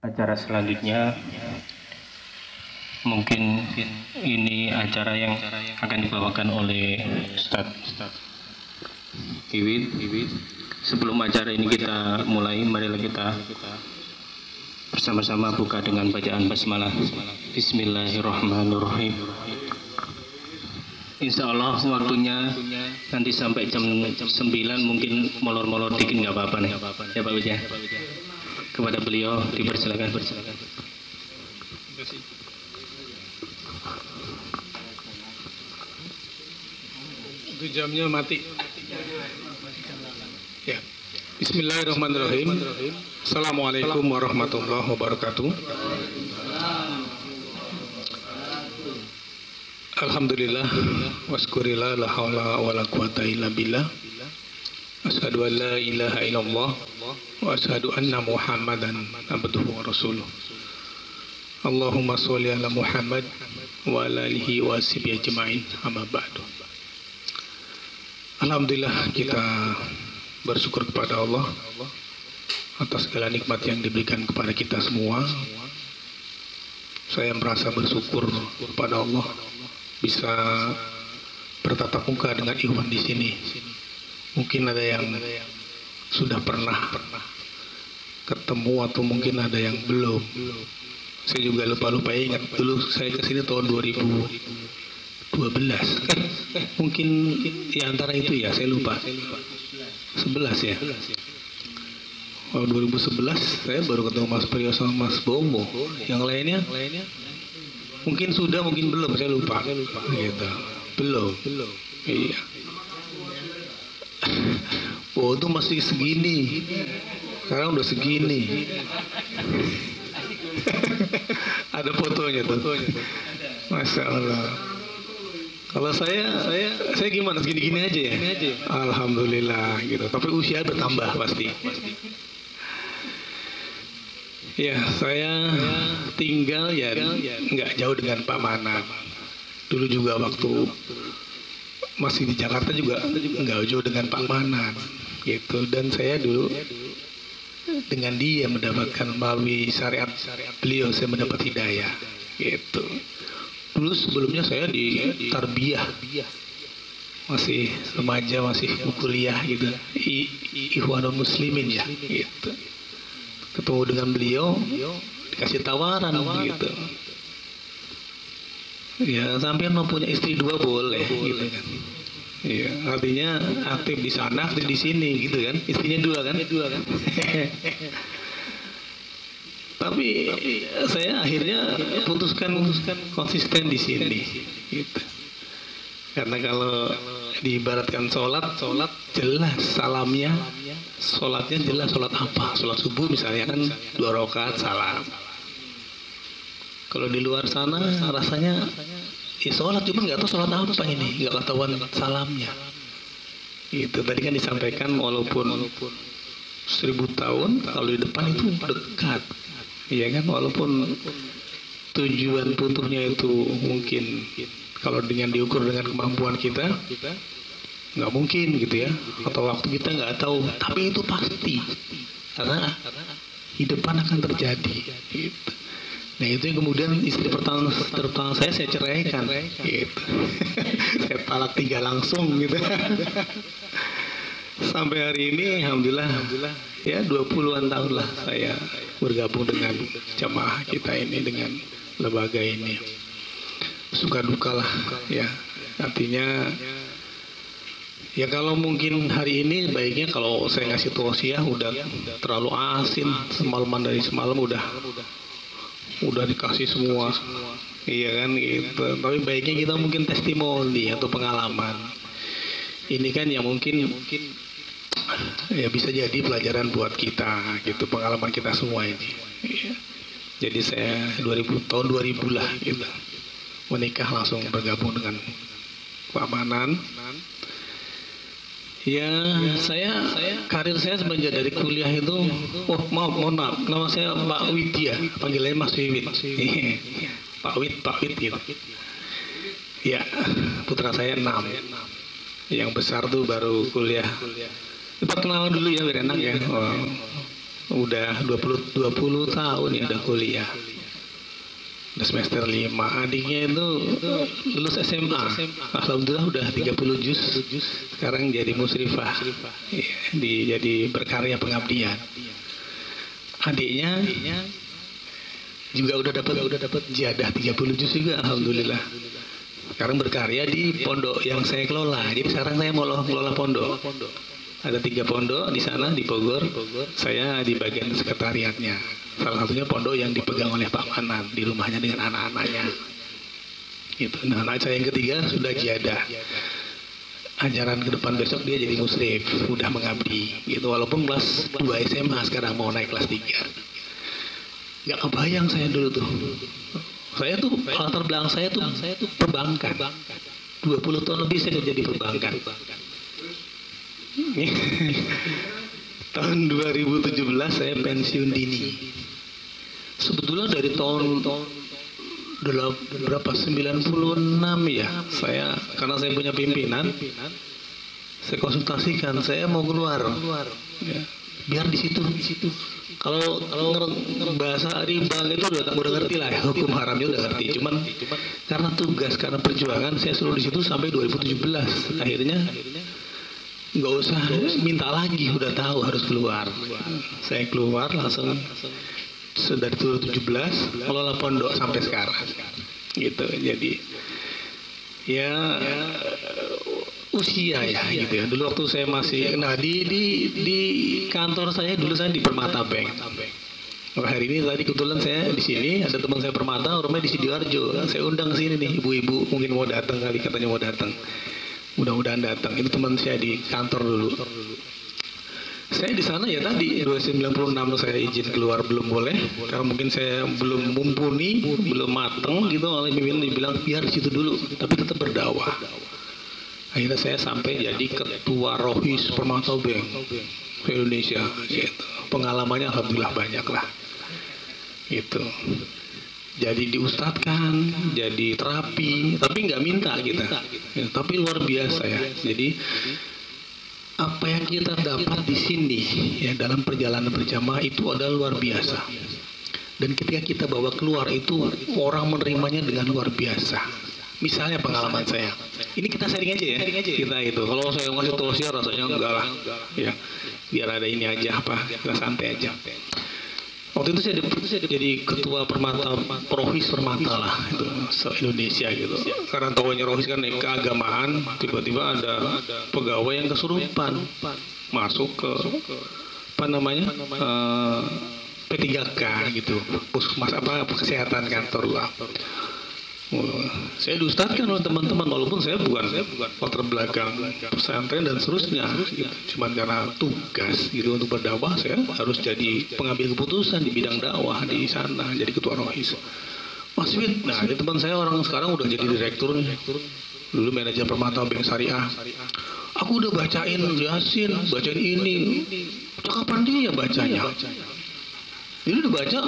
Acara selanjutnya mungkin ini acara yang akan dibawakan oleh Ustadz Iwid. Sebelum acara ini kita mulai, marilah kita bersama-sama buka dengan bacaan basmalah. Bismillahirrahmanirrahim. Insya Allah waktunya nanti sampai jam 9, mungkin molor-molor dikit nggak apa-apa nih ya Pak Wijaya. Kepada beliau dipersilakan. Itu jamnya mati. Ya. Bismillahirrahmanirrahim. Assalamualaikum warahmatullahi wabarakatuh. Alhamdulillah waskurillah la haula wala quwata illa billah. Asyhadu an la ilaha illallah wa asyhadu anna Muhammadan abduhu wa rasuluh. Allahumma sholli ala Muhammad wa ala alihi wa sahbihi ajma'in. Amma ba'du. Alhamdulillah kita bersyukur kepada Allah atas segala nikmat yang diberikan kepada kita semua. Saya merasa bersyukur kepada Allah bisa bertatap muka dengan Ikhwan di sini. Mungkin ada yang sudah pernah ketemu atau mungkin ada yang belum. Saya juga lupa ingat dulu saya kesini tahun 2012 kan? Mungkin di antara itu ya, saya lupa. 11 ya. Oh, 2011 saya baru ketemu Mas Priyo sama Mas Bomo. Yang lainnya mungkin sudah, mungkin belum, saya lupa. Gitu. Belum. Iya. Oh, itu masih segini. Sekarang udah segini. Ada fotonya tuh. Masya Allah. Kalau saya gimana, segini-gini aja ya. Alhamdulillah gitu. Tapi usia bertambah pasti. Ya, saya tinggal ya nggak jauh dengan Pak Manan. Dulu juga waktu masih di Jakarta juga nggak jauh dengan Pak Manan gitu. Dan saya dulu dengan dia mendapatkan melalui syariat beliau, saya mendapat hidayah gitu. Dulu sebelumnya saya di tarbiyah, masih remaja, masih kuliah gitu, Ikhwanul Muslimin ya gitu. Ketemu dengan beliau, dikasih tawaran gitu. Ya, sampai mau punya istri 2 boleh gitu kan. Iya, artinya aktif di sana, aktif di sini gitu kan. Istrinya 2 kan? Tapi saya akhirnya putuskan konsisten di sini gitu. Karena kalau diibaratkan sholat jelas salamnya, sholatnya jelas sholat apa? Sholat subuh misalnya kan 2 rakaat salam. Kalau di luar sana rasanya ya sholat, cuma nggak tahu sholat apa ini, nggak ketahuan salamnya. Itu tadi kan disampaikan walaupun 1000 tahun, kalau di depan itu dekat, iya kan? Walaupun tujuan butuhnya itu mungkin kalau dengan diukur dengan kemampuan kita nggak mungkin gitu ya, atau waktu kita nggak tahu, tapi itu pasti karena di depan akan terjadi. Gitu. Nah itu yang kemudian istri pertama saya ceraikan gitu. Saya talak 3 langsung gitu. Sampai hari ini alhamdulillah ya 20-an tahun lah saya bergabung dengan jamaah kita ini, dengan lembaga ini. Suka duka lah ya, artinya ya kalau mungkin hari ini baiknya kalau saya ngasih tausiah udah terlalu asin, semalaman dari semalam udah dikasih semua, iya kan gitu. Tapi baiknya kita mungkin testimoni atau pengalaman. Ini kan yang mungkin ya bisa jadi pelajaran buat kita gitu, pengalaman kita semua ini. Iya. Jadi saya tahun 2000 lah gitu, menikah langsung bergabung dengan Pak Manan. Ya, karir saya semenjak dari kuliah itu, mohon maaf, nama saya Pak Widya, panggilannya Mas Wiwit. Pak Wid gitu. Ya, putra saya 6. Yang besar tuh baru kuliah. Kita kenalan dulu ya, biar enak ya. Oh. Udah 20 tahun ya udah kuliah. Udah semester 5. Adiknya itu lulus SMA. Alhamdulillah udah 30 juz. Sekarang jadi musrifah. Jadi berkarya pengabdian. Adiknya juga udah dapat jadah 30 juz juga, alhamdulillah. Sekarang berkarya di pondok yang saya kelola. Jadi sekarang saya mau ngelola pondok. Ada 3 pondok di sana di Bogor. Saya di bagian sekretariatnya. Salah satunya pondok yang dipegang oleh Pak Manan di rumahnya dengan anak-anaknya. Gitu. Nah, anak saya yang ketiga sudah jadah. Ajaran ke depan besok dia jadi musrif, udah mengabdi. Gitu. Walaupun kelas 2 SMA sekarang mau naik kelas 3. Gak kebayang saya dulu tuh. Saya tuh latar belakang saya tuh perbankan. 20 tahun lebih saya kerja di perbankan. Tahun 2017 saya pensiun dini. Sebetulnya dari tahun berapa 96 ya saya, karena saya punya pimpinan, saya konsultasikan saya mau keluar ya, biar di situ kalau bahasa riba itu udah ngerti lah ya, hukum haramnya udah ngerti, cuman karena tugas, karena perjuangan saya suruh di situ sampai 2017. Akhirnya nggak usah minta lagi, udah tahu harus keluar. Saya keluar langsung dari 2017 kelola pondok sampai sekarang gitu. Jadi ya usia ya gitu ya. Dulu waktu saya masih di kantor saya dulu saya di Permata Bank. Hari ini tadi kebetulan saya di sini ada teman saya Permata, rumahnya di Sidoarjo. Saya undang ke sini nih, ibu-ibu mungkin mau datang kali, katanya mau datang. Mudah-mudahan datang. Itu teman saya di kantor dulu. Saya di sana ya tadi 296 saya izin keluar belum boleh karena mungkin saya belum mumpuni, belum mateng gitu. Oleh pimpinan dibilang biar di situ dulu, tapi tetap berdakwah. Akhirnya saya sampai jadi ketua Rohis Permata Bank Indonesia. Gitu. Pengalamannya alhamdulillah banyak lah. Gitu. Jadi diustadkan, jadi terapi, tapi nggak minta kita, ya, tapi luar biasa ya. Jadi apa yang kita dapat di sini ya dalam perjalanan berjamaah itu adalah luar biasa. Dan ketika kita bawa keluar itu orang menerimanya dengan luar biasa. Misalnya pengalaman saya, ini kita sharing aja ya, kita itu. Kalau saya ngasih tausiah rasanya enggak lah, ya biar ada ini aja apa, kita santai aja. Waktu itu saya jadi ketua Permata, Rohis Permata lah itu se-Indonesia gitu. Karena tahunya Rohis kan keagamaan, tiba-tiba ada pegawai yang kesurupan masuk ke apa namanya P3K gitu, puskesmas apa kesehatan kantor lah. Saya diustadkan oleh teman-teman walaupun saya bukan latar belakang pesantren dan seterusnya gitu. Cuman karena tugas gitu untuk berdakwah saya harus jadi pengambil keputusan di bidang dakwah di sana, jadi ketua Rohis. Mas Wid, nah ini teman saya orang sekarang udah jadi direktur nih, dulu manajer Permata Bank Syariah. Aku udah bacain Yasin, bacain ini, cakapan dia bacanya. Ini dibaca,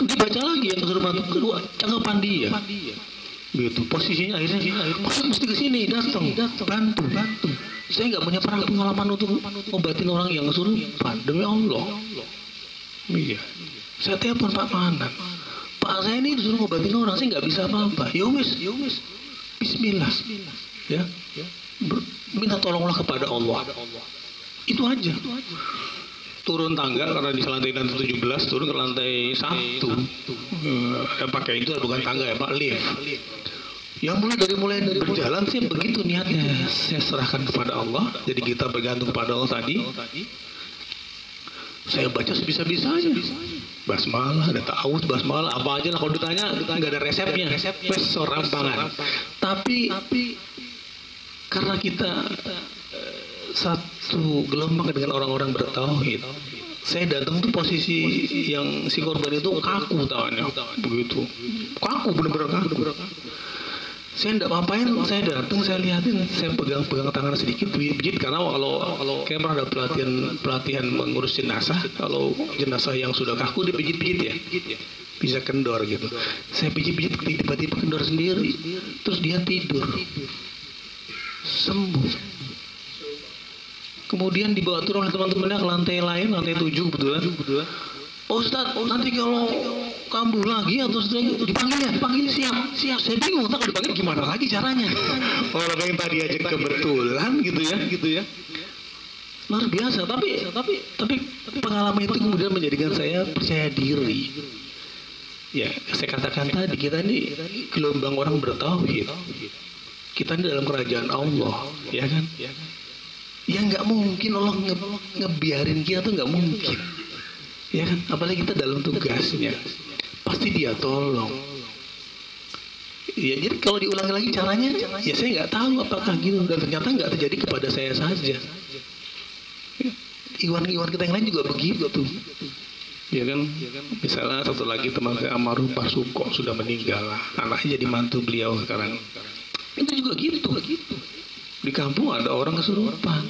dibaca lagi yang kesurupan kedua, canggapan dia. Gitu, posisinya akhirnya, mesti ke sini, datang, bantu. Saya nggak punya pengalaman untuk ngobatin orang yang kesurupan, demi Allah. Iya, saya telepon Pak Manan. Pak, saya ini disuruh ngobatin orang, saya nggak bisa apa-apa. Ya wis, Bismillah, ya, minta tolonglah kepada Allah. Itu aja. Turun tangga karena di lantai 17, turun ke lantai 1. Pakai itu bukan tangga ya Pak, lift. Ya mulai dari berjalan sih begitu niatnya. Saya serahkan kepada Allah. Jadi kita bergantung kepada Allah tadi. Saya baca sebisa-bisanya. Basmalah, ada ta'awudz, basmalah, apa aja lah kalau ditanya nggak ada resepnya. Wes sorampangan. Tapi karena kita satu gelombang dengan orang-orang bertauhid, saya datang tuh posisi yang si korban itu kaku tangannya, begitu kaku, bener-bener kaku. Saya tidak ngapain, saya datang, saya lihatin, saya pegang tangan sedikit, pijit, karena kalau kayak pernah ada pelatihan mengurus jenazah, kalau jenazah yang sudah kaku dipijit-pijit ya, bisa kendor gitu. Saya pijit-pijit, tiba-tiba kendor sendiri, terus dia tidur, sembuh. Kemudian dibawa turun oleh teman-temannya ke lantai lain, lantai 7 kebetulan. Oh Ustaz, nanti kalau kambuh lagi atau dipanggil siap. Saya bingung, tak dipanggil gimana lagi caranya? Orang yang tadi aja kebetulan gitu ya. Luar biasa, tapi pengalaman itu kemudian menjadikan saya percaya diri. Ya, saya katakan tadi kita ini gelombang orang bertauhid. Kita ini dalam kerajaan Allah, ya kan? Ya nggak mungkin Allah ngebiarin kita tuh nggak mungkin, ya kan? Apalagi kita dalam tugasnya, pasti Dia tolong. Ya jadi kalau diulangi lagi caranya, ya saya nggak tahu apakah gitu, dan ternyata nggak terjadi kepada saya saja. Iwan kita yang lain juga begitu tuh. Ya kan, misalnya satu lagi teman saya almarhum Pak Suko sudah meninggal lah, anaknya jadi mantu beliau sekarang. Itu juga gitu. Di kampung ada orang kesurupan,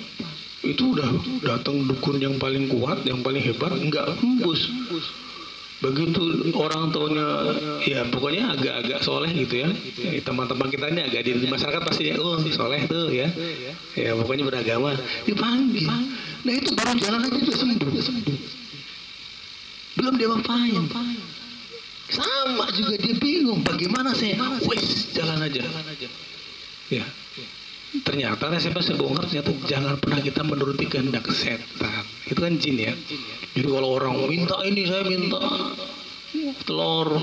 itu udah datang dukun yang paling kuat, yang paling hebat, nggak hembus. Begitu orang taunya, ya pokoknya agak-agak soleh gitu ya. Teman-teman kita ini agak di masyarakat pasti oh soleh tuh ya. Ya pokoknya beragama, dipanggil. Nah itu baru jalan aja sudah sembuh. Belum dia ngapain. Sama juga dia bingung bagaimana saya. Wes jalan aja. Ya. Ternyata saya bongkar, ternyata jangan pernah kita menuruti kehendak setan. Itu kan jin ya. Jadi kalau orang minta ini, saya minta telur,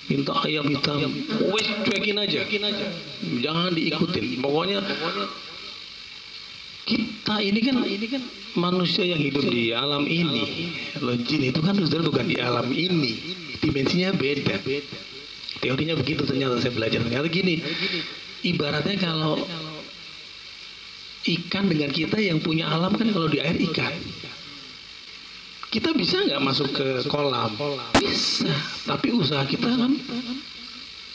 minta ayam hitam, wes cuekin aja. Jangan diikutin. Pokoknya kita ini kan manusia yang hidup di alam ini. Loh, jin itu kan sudah bukan di alam ini, dimensinya beda. Teorinya begitu ternyata saya belajar. Ternyata gini, ibaratnya kalau ikan dengan kita yang punya alam kan kalau di air ikan. Kita bisa nggak masuk ke kolam? Bisa, tapi usaha kita kan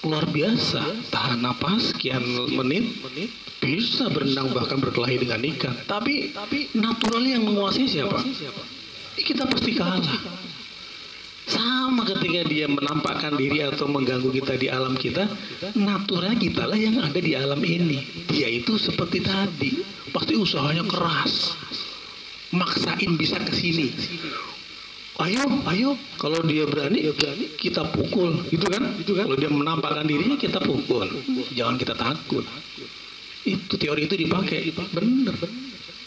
luar biasa. Tahan napas sekian menit, bisa berenang bahkan berkelahi dengan ikan. Tapi naturalnya yang menguasai siapa? Kita pasti kalah. Sama ketika dia menampakkan diri atau mengganggu kita di alam kita, naturalnya kita lah yang ada di alam ini. Dia itu seperti tadi, pasti usahanya keras, maksain bisa ke sini. Ayo, kalau dia berani, kita pukul, gitu kan? Kalau dia menampakkan dirinya, kita pukul. Jangan kita takut. Itu teori itu dipakai, bener.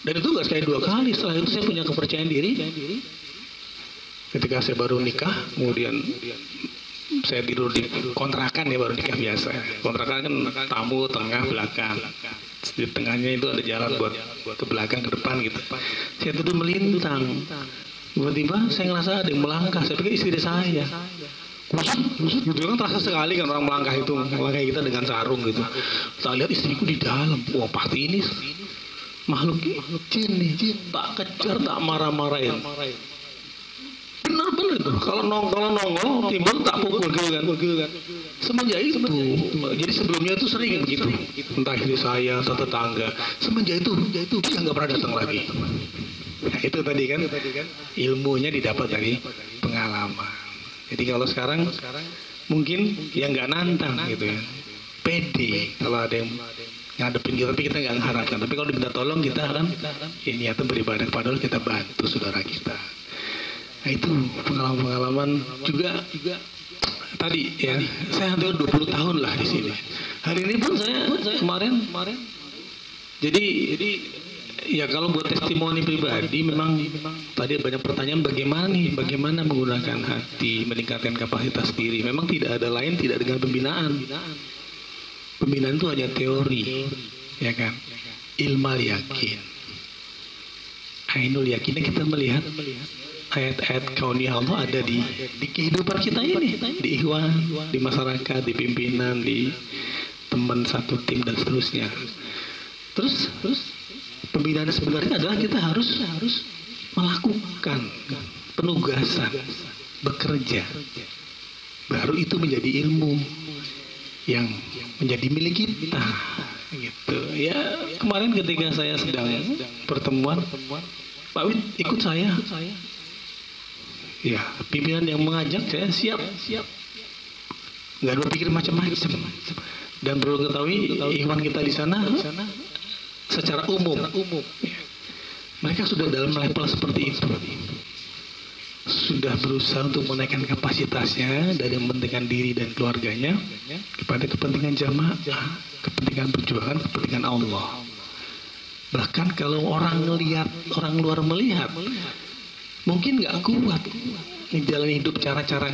Dan itu nggak sekali 2 kali. Setelah itu saya punya kepercayaan diri. Ketika saya baru nikah, kemudian saya tidur di kontrakan ya, baru nikah biasa. Kontrakan kan tamu tengah belakang. Di tengahnya itu ada jalan buat ke belakang ke depan gitu. Saya tidur melintang. Tiba-tiba saya ngerasa ada yang melangkah. Saya pikir istri saya. Kusut gitu kan, terasa sekali kan orang melangkah itu, melangkah kita dengan sarung gitu. Saya lihat istriku di dalam. Wah pasti ini makhluk jin nih. Tak kejar, tak marah-marahin. Benar-benar itu. Kalau nongol timbul tak pukul gitu kan. Semenjak itu, jadi sebelumnya itu sering begitu. Entah istri saya atau tetangga. Semenjak itu dia nggak pernah datang lagi. Nah, itu tadi kan ilmunya didapat dari pengalaman. Jadi kalau sekarang mungkin yang nggak nantang gitu ya. Pede kalau ada yang ngadepin kita, tapi kita nggak mengharapkan. Tapi kalau diminta tolong kita akan ya, niatnya beribadah kepada Allah, kita bantu saudara kita. Nah itu pengalaman-pengalaman juga tadi ya. Saya hampir 20 tahun lah di sini. Hari ini pun saya kemarin. Jadi ya kalau buat testimoni pribadi memang tadi banyak pertanyaan bagaimana menggunakan hati, meningkatkan kapasitas diri. Memang tidak ada lain, tidak dengan pembinaan. Pembinaan itu hanya teori, ya kan? Ilmal yakin. Ainul yakinnya kita melihat ayat-ayat kauniyah Allah ada di kehidupan kita ini, di ikhwan, di masyarakat, di pimpinan, di teman satu tim dan seterusnya. Terus pembinaan sebenarnya adalah kita harus melakukan penugasan, bekerja. Baru itu menjadi ilmu yang menjadi milik kita. Gitu. Ya kemarin ketika saya sedang pertemuan, Pak Wid ikut saya. Ya pimpinan yang mengajak saya siap. Nggak ada berpikir macam-macam. Dan perlu ketahui ikhwan kita di sana secara umum Mereka sudah dalam level seperti itu. Sudah berusaha untuk menaikkan kapasitasnya dari mementingkan diri dan keluarganya kepada kepentingan jamaah, kepentingan perjuangan, kepentingan Allah. Bahkan kalau orang luar melihat, mungkin nggak kuat menjalani hidup cara-cara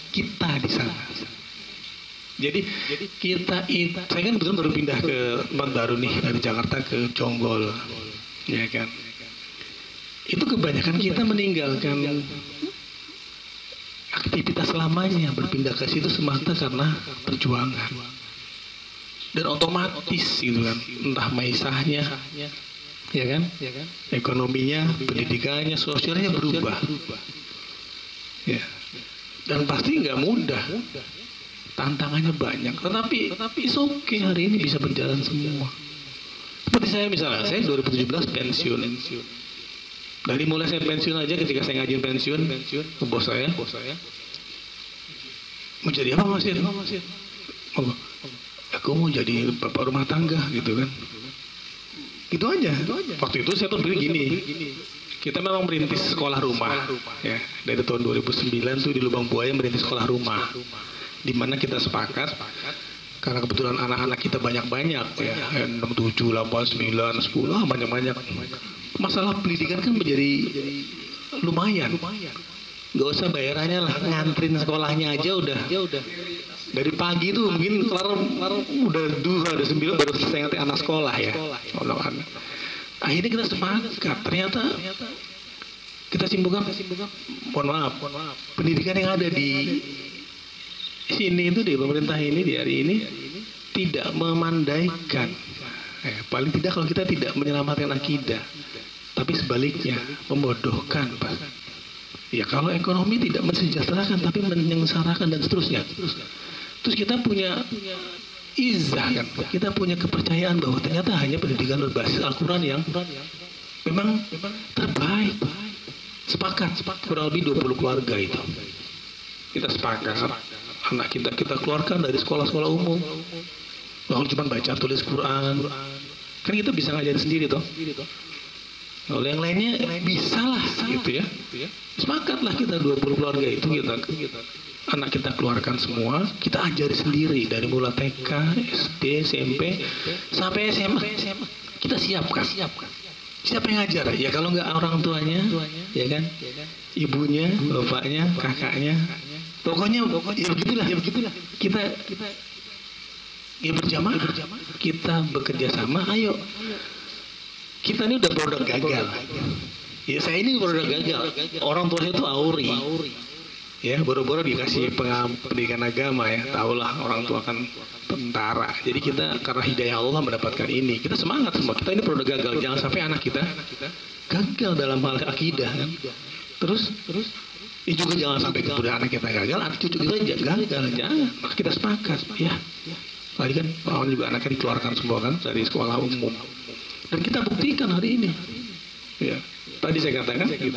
kita di sana. Jadi saya kan kebetulan baru pindah ke tempat baru nih, dari Jakarta ke Jonggol, ya kan. Itu kebanyakan kita meninggalkan aktivitas lamanya, berpindah ke situ semata karena perjuangan. Dan otomatis gitu kan, entah maisahnya, ya kan, ekonominya, pendidikannya, sosialnya berubah. Ya. Dan pasti nggak mudah, tantangannya banyak. Tetapi it's okay, hari ini bisa berjalan semua. Seperti saya misalnya, saya 2017 pensiun. Dari mulai saya pensiun aja, ketika saya ngajuin pensiun ke bos saya, mau jadi apa Mas? Oh, aku mau jadi bapak rumah tangga gitu kan. Itu aja. Waktu itu saya tuh pikir gini, kita memang merintis sekolah rumah, ya. Dari tahun 2009 tuh di Lubang Buaya merintis sekolah rumah, di mana kita sepakat karena kebetulan anak-anak kita banyak-banyak, ya, 6, 7, 8, 9, 10, banyak-banyak. Masalah pendidikan kan menjadi lumayan. Gak usah bayarannya lah, ngantrin sekolahnya aja udah. Dari pagi tuh mungkin kelar udah 2, udah 9 baru selesai nganti anak sekolah ya. Akhirnya kita sepakat, ternyata kita simpulkan, mohon maaf, pendidikan yang ada di sini itu, di pemerintah ini, di hari ini tidak memandaikan. Paling tidak kalau kita tidak menyelamatkan akidah, tapi sebaliknya membodohkan, Pak. Ya kalau ekonomi tidak mensejahterakan tapi menyengsarakan dan seterusnya. Terus kita punya izah kan, kita punya kepercayaan bahwa ternyata hanya pendidikan berbasis Al-Quran yang memang terbaik. Sepakat kurang lebih 20 keluarga itu. Kita sepakat anak kita keluarkan dari sekolah-sekolah umum. Kalau cuma baca tulis Quran, kan kita bisa ngajarin sendiri toh. Kalau yang lainnya bisa lah gitu ya. Sepakatlah kita 20 keluarga itu anak kita keluarkan semua, kita ajari sendiri dari mulai TK, SD, SMP sampai SMA. Kita siapkan. Siapa yang ngajar? Ya kalau nggak orang tuanya, ya kan? Ibunya, bapaknya, kakaknya. Pokoknya ya begitulah. Kita ya berjamaah, kita bekerja sama. Ayo, kita ini udah produk gagal. Ya saya ini produk gagal. Orang tuanya itu auri. Ya baru-baru dikasih pendidikan agama ya. Tahulah orang tua kan tentara. Jadi kita karena hidayah Allah mendapatkan ini. Kita semangat semua. Kita ini produk gagal. Jangan sampai anak kita gagal dalam hal akidah kan. Terus ini juga jangan sampai kemudian anak kita gagal, anak cucu kita gagal. Jangan. Maka kita sepakat. Ya. Tadi kan orang juga anaknya dikeluarkan semua kan dari sekolah umum. Dan kita buktikan hari ini. Ya. Tadi saya katakan gitu.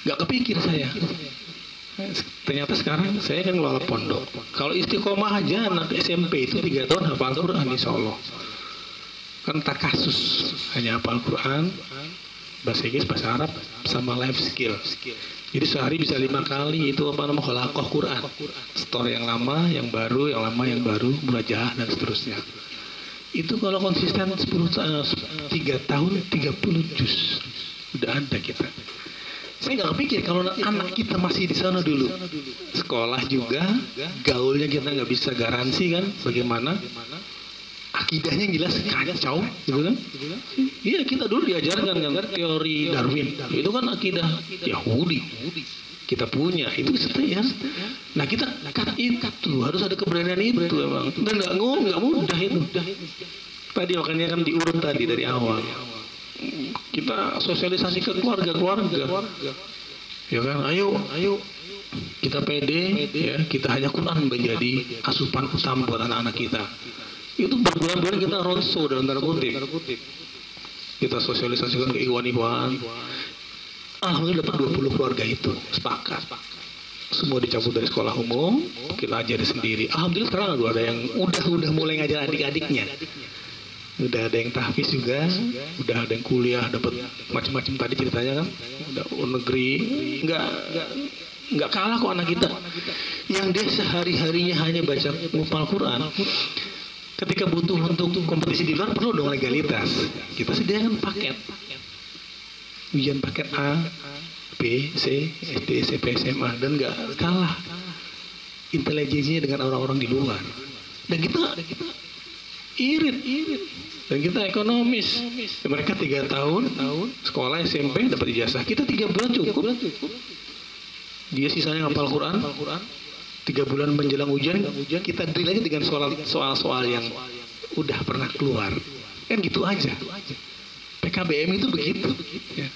Gak kepikir saya. Ternyata sekarang saya kan ngelola pondok. Kalau istiqomah aja anak SMP itu 3 tahun hafal Quran insya Allah. Kan tak kasus hanya hafal Quran, bahasa Inggris, bahasa Arab, sama life skill. Jadi sehari bisa 5 kali itu khalaqah Quran. Story yang lama, yang baru, yang lama, yang baru, murajaah dan seterusnya. Itu kalau konsisten 3 tahun 30 juz udah ada kita. Saya nggak kepikir kalau anak kita masih di sana dulu, sekolah juga, gaulnya kita nggak bisa garansi kan, bagaimana akidahnya jelas kacau, gitu kan? Iya kita dulu diajarkan kan teori Darwin, itu kan akidah Yahudi, kita punya itu ya. Nah kita itu harus ada keberanian itu emang, dan nggak mudah itu. Tadi makanya kan diurut tadi dari awal. Kita sosialisasi ke keluarga ya kan, ayo kita pede ya, kita hanya Quran menjadi asupan utama buat anak-anak kita. Itu berbulan-bulan kita roadshow dalam tanda kutip, kita sosialisasikan ke ikhwan. Alhamdulillah dapat 20 keluarga itu sepakat, semua dicabut dari sekolah umum, kita ajari sendiri. Alhamdulillah sekarang ada yang udah mulai ngajar adik-adiknya. udah ada yang tahfiz juga, udah ada yang kuliah dapat macam-macam tadi ceritanya kan, udah negeri, nggak kalah kok anak kita. Yang dia sehari-harinya hanya baca ngupal Quran, ketika butuh untuk kompetisi di luar perlu dong legalitas. Kita sediakan paket, ujian paket A, B, C, SD, SMP, SMA, dan nggak kalah intelijensinya dengan orang-orang di luar. Dan kita irit, dan kita ekonomis. Mereka 3 tahun sekolah SMP dapat ijazah, kita 3 bulan cukup. Dia sisanya hafal Quran, 3 bulan menjelang ujian kita drill aja dengan soal-soal yang udah pernah keluar, kan gitu aja. PKBM itu begitu ya.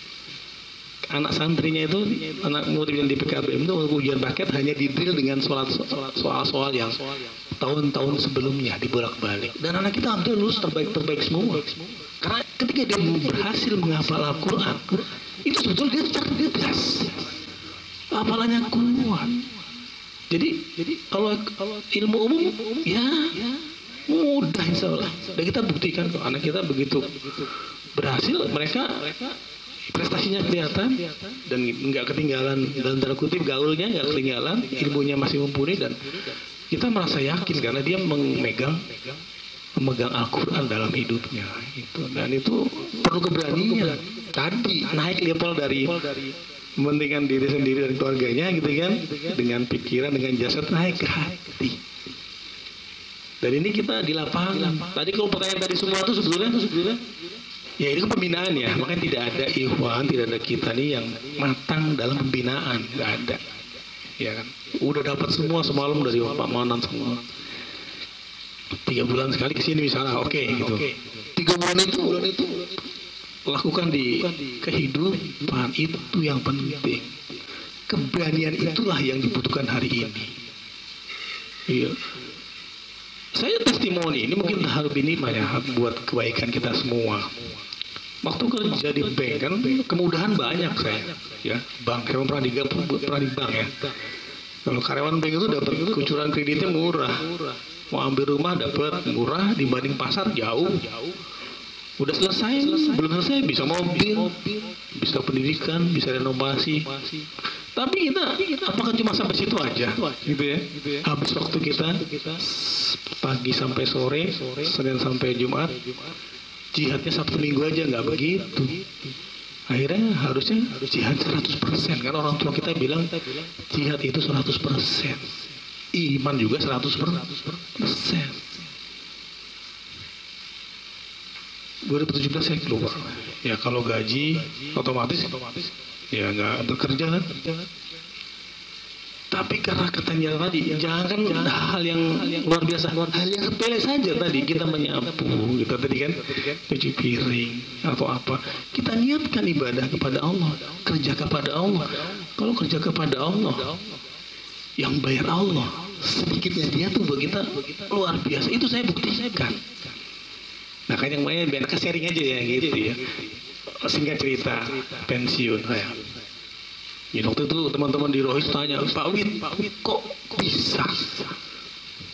Anak santrinya itu, anak murid yang di PKBM itu ujian paket hanya di drill dengan soal-soal yang tahun-tahun sebelumnya dibolak-balik. Dan anak kita hampir lulus terbaik semua. Karena ketika dia berhasil menghafal Al-Quran, itu sebetulnya dia cerdas, hafalannya kuat. Jadi kalau ilmu umum ya mudah insya Allah. Dan kita buktikan kok anak kita begitu berhasil, mereka prestasinya kelihatan dan nggak ketinggalan, dalam tanda kutip gaulnya nggak ketinggalan, ilmunya masih mumpuni, dan kita merasa yakin karena dia memegang Al-Quran dalam hidupnya itu. Dan itu perlu keberanian tadi, naik level dari mementingkan diri sendiri dan keluarganya gitu kan, dengan pikiran, dengan jasad, naik ke hati. Dan ini kita di lapangan. Tadi kalau pertanyaan tadi semua itu sebetulnya ya itu kan pembinaan ya, makanya tidak ada ikhwan, tidak ada kita nih yang matang dalam pembinaan, nggak ada, ya kan? Udah dapat semua semalam dari Pak Manan semua. 3 bulan sekali kesini misalnya, oke, gitu. 3 bulan itu lakukan di kehidupan, itu yang penting. Keberanian itulah yang dibutuhkan hari ini. Iya. Saya testimoni ini mungkin harus ini banyak buat kebaikan kita semua. Waktu kerja di bank kan kemudahan banyak saya, ya bank, saya pernah di bank ya. Kalau karyawan bank itu dapat kucuran kreditnya murah, mau ambil rumah dapat murah dibanding pasar jauh. Udah selesai, belum selesai bisa mobil, bisa pendidikan, bisa renovasi. Tapi kita apakah cuma sampai situ aja, gitu ya? Habis waktu kita pagi sampai sore, Senin sampai Jumat. Jihadnya Sabtu Minggu aja, nggak begitu. Akhirnya harusnya jihad 100%. Karena orang tua kita bilang jihad itu 100%. Iman juga 100%. 2017 saya keluar. Ya kalau gaji otomatis ya nggak bekerja kan. Tapi karena katanya tadi, jangan hal yang luar biasa, hal yang sepele saja tadi, kita menyapu, gitu tadi kan, cuci piring atau apa, kita niatkan ibadah kepada Allah, kerja kepada Allah. Kalau kerja kepada Allah, yang bayar Allah, sedikitnya dia tuh buat kita luar biasa. Itu saya buktikan. Nah kan yang banyak biar sharing aja ya gitu ya. Singkat cerita, pensiun saya. Ya, waktu itu teman-teman di Rohis tanya, Pak Wid kok bisa?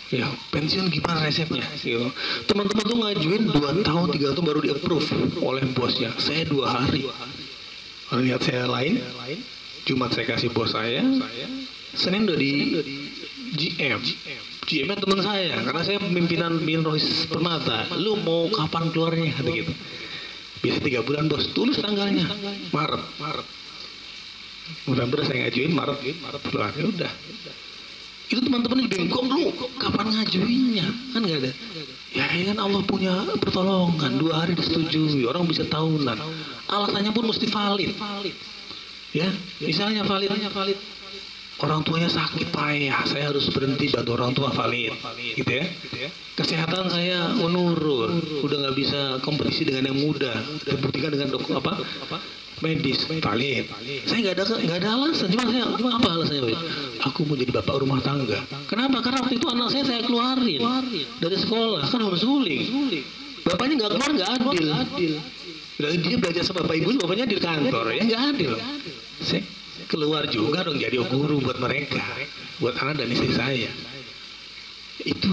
Ya, pensiun gimana resepnya? Gitu. Teman-teman tuh ngajuin 2 tahun, 3 tahun baru di-approve oleh bosnya. Saya 2 hari. Kalau lihat saya lain, Jumat saya kasih bos saya, Senin udah di GM. GM-nya teman saya, karena saya pimpinan Rohis Permata. Lu mau kapan keluarnya? Kata gitu. Biasa 3 bulan bos, tulis tanggalnya. Maret. Mudah-mudahan saya ngajuin Maret keluar, ya udah. Itu teman-teman bingung, lu kapan ngajuinnya? Kan nggak ada. Ya kan Allah punya pertolongan, 2 hari disetujui, orang bisa tahunan. Alasannya pun mesti valid. Ya, misalnya valid. Orang tuanya sakit payah, saya harus berhenti bantu orang tua, valid, gitu ya. Kesehatan saya menurun, udah nggak bisa kompetisi dengan yang muda, terbuktikan dengan medis, valid. Saya nggak ada alasan, cuma apa alasannya? Aku mau jadi bapak rumah tangga. Kenapa? Karena waktu itu anak saya keluarin dari sekolah, kan homeschooling. Bapaknya nggak keluar, nggak adil. Dia belajar sama bapak ibunya, bapaknya di kantor, ya nggak adil. Saya keluar juga dong jadi guru buat mereka, buat anak dan istri saya. Itu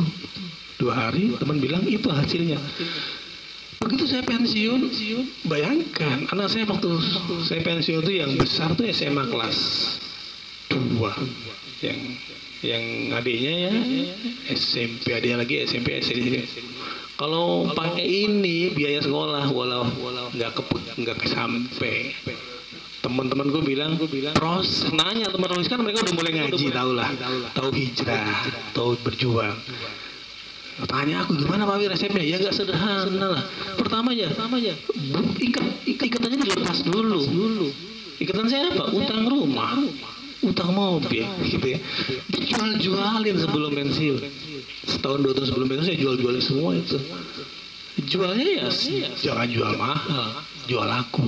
2 hari teman bilang itu hasilnya. Begitu saya pensiun, bayangkan anak saya waktu saya pensiun itu yang besar tuh SMA kelas 2, yang adiknya ya SMP, adiknya lagi SMP SD. Kalau pakai ini biaya sekolah walau nggak sampai. Teman-teman gue bilang nanya teman-teman kan mereka udah mulai ngaji, tahu hijrah, tahu berjuang. Tanya aku gimana Pak Wir resepnya? Ya nggak sederhana lah. Pertama aja, ikatannya dilepas dulu. Ikatan saya apa? Utang rumah, utang mobil, gitu ya. Dijual-jualin sebelum pensiun. Setahun 2 tahun sebelum pensiun saya jual-jualin semua itu. Jualnya ya jangan jual mahal, jual laku.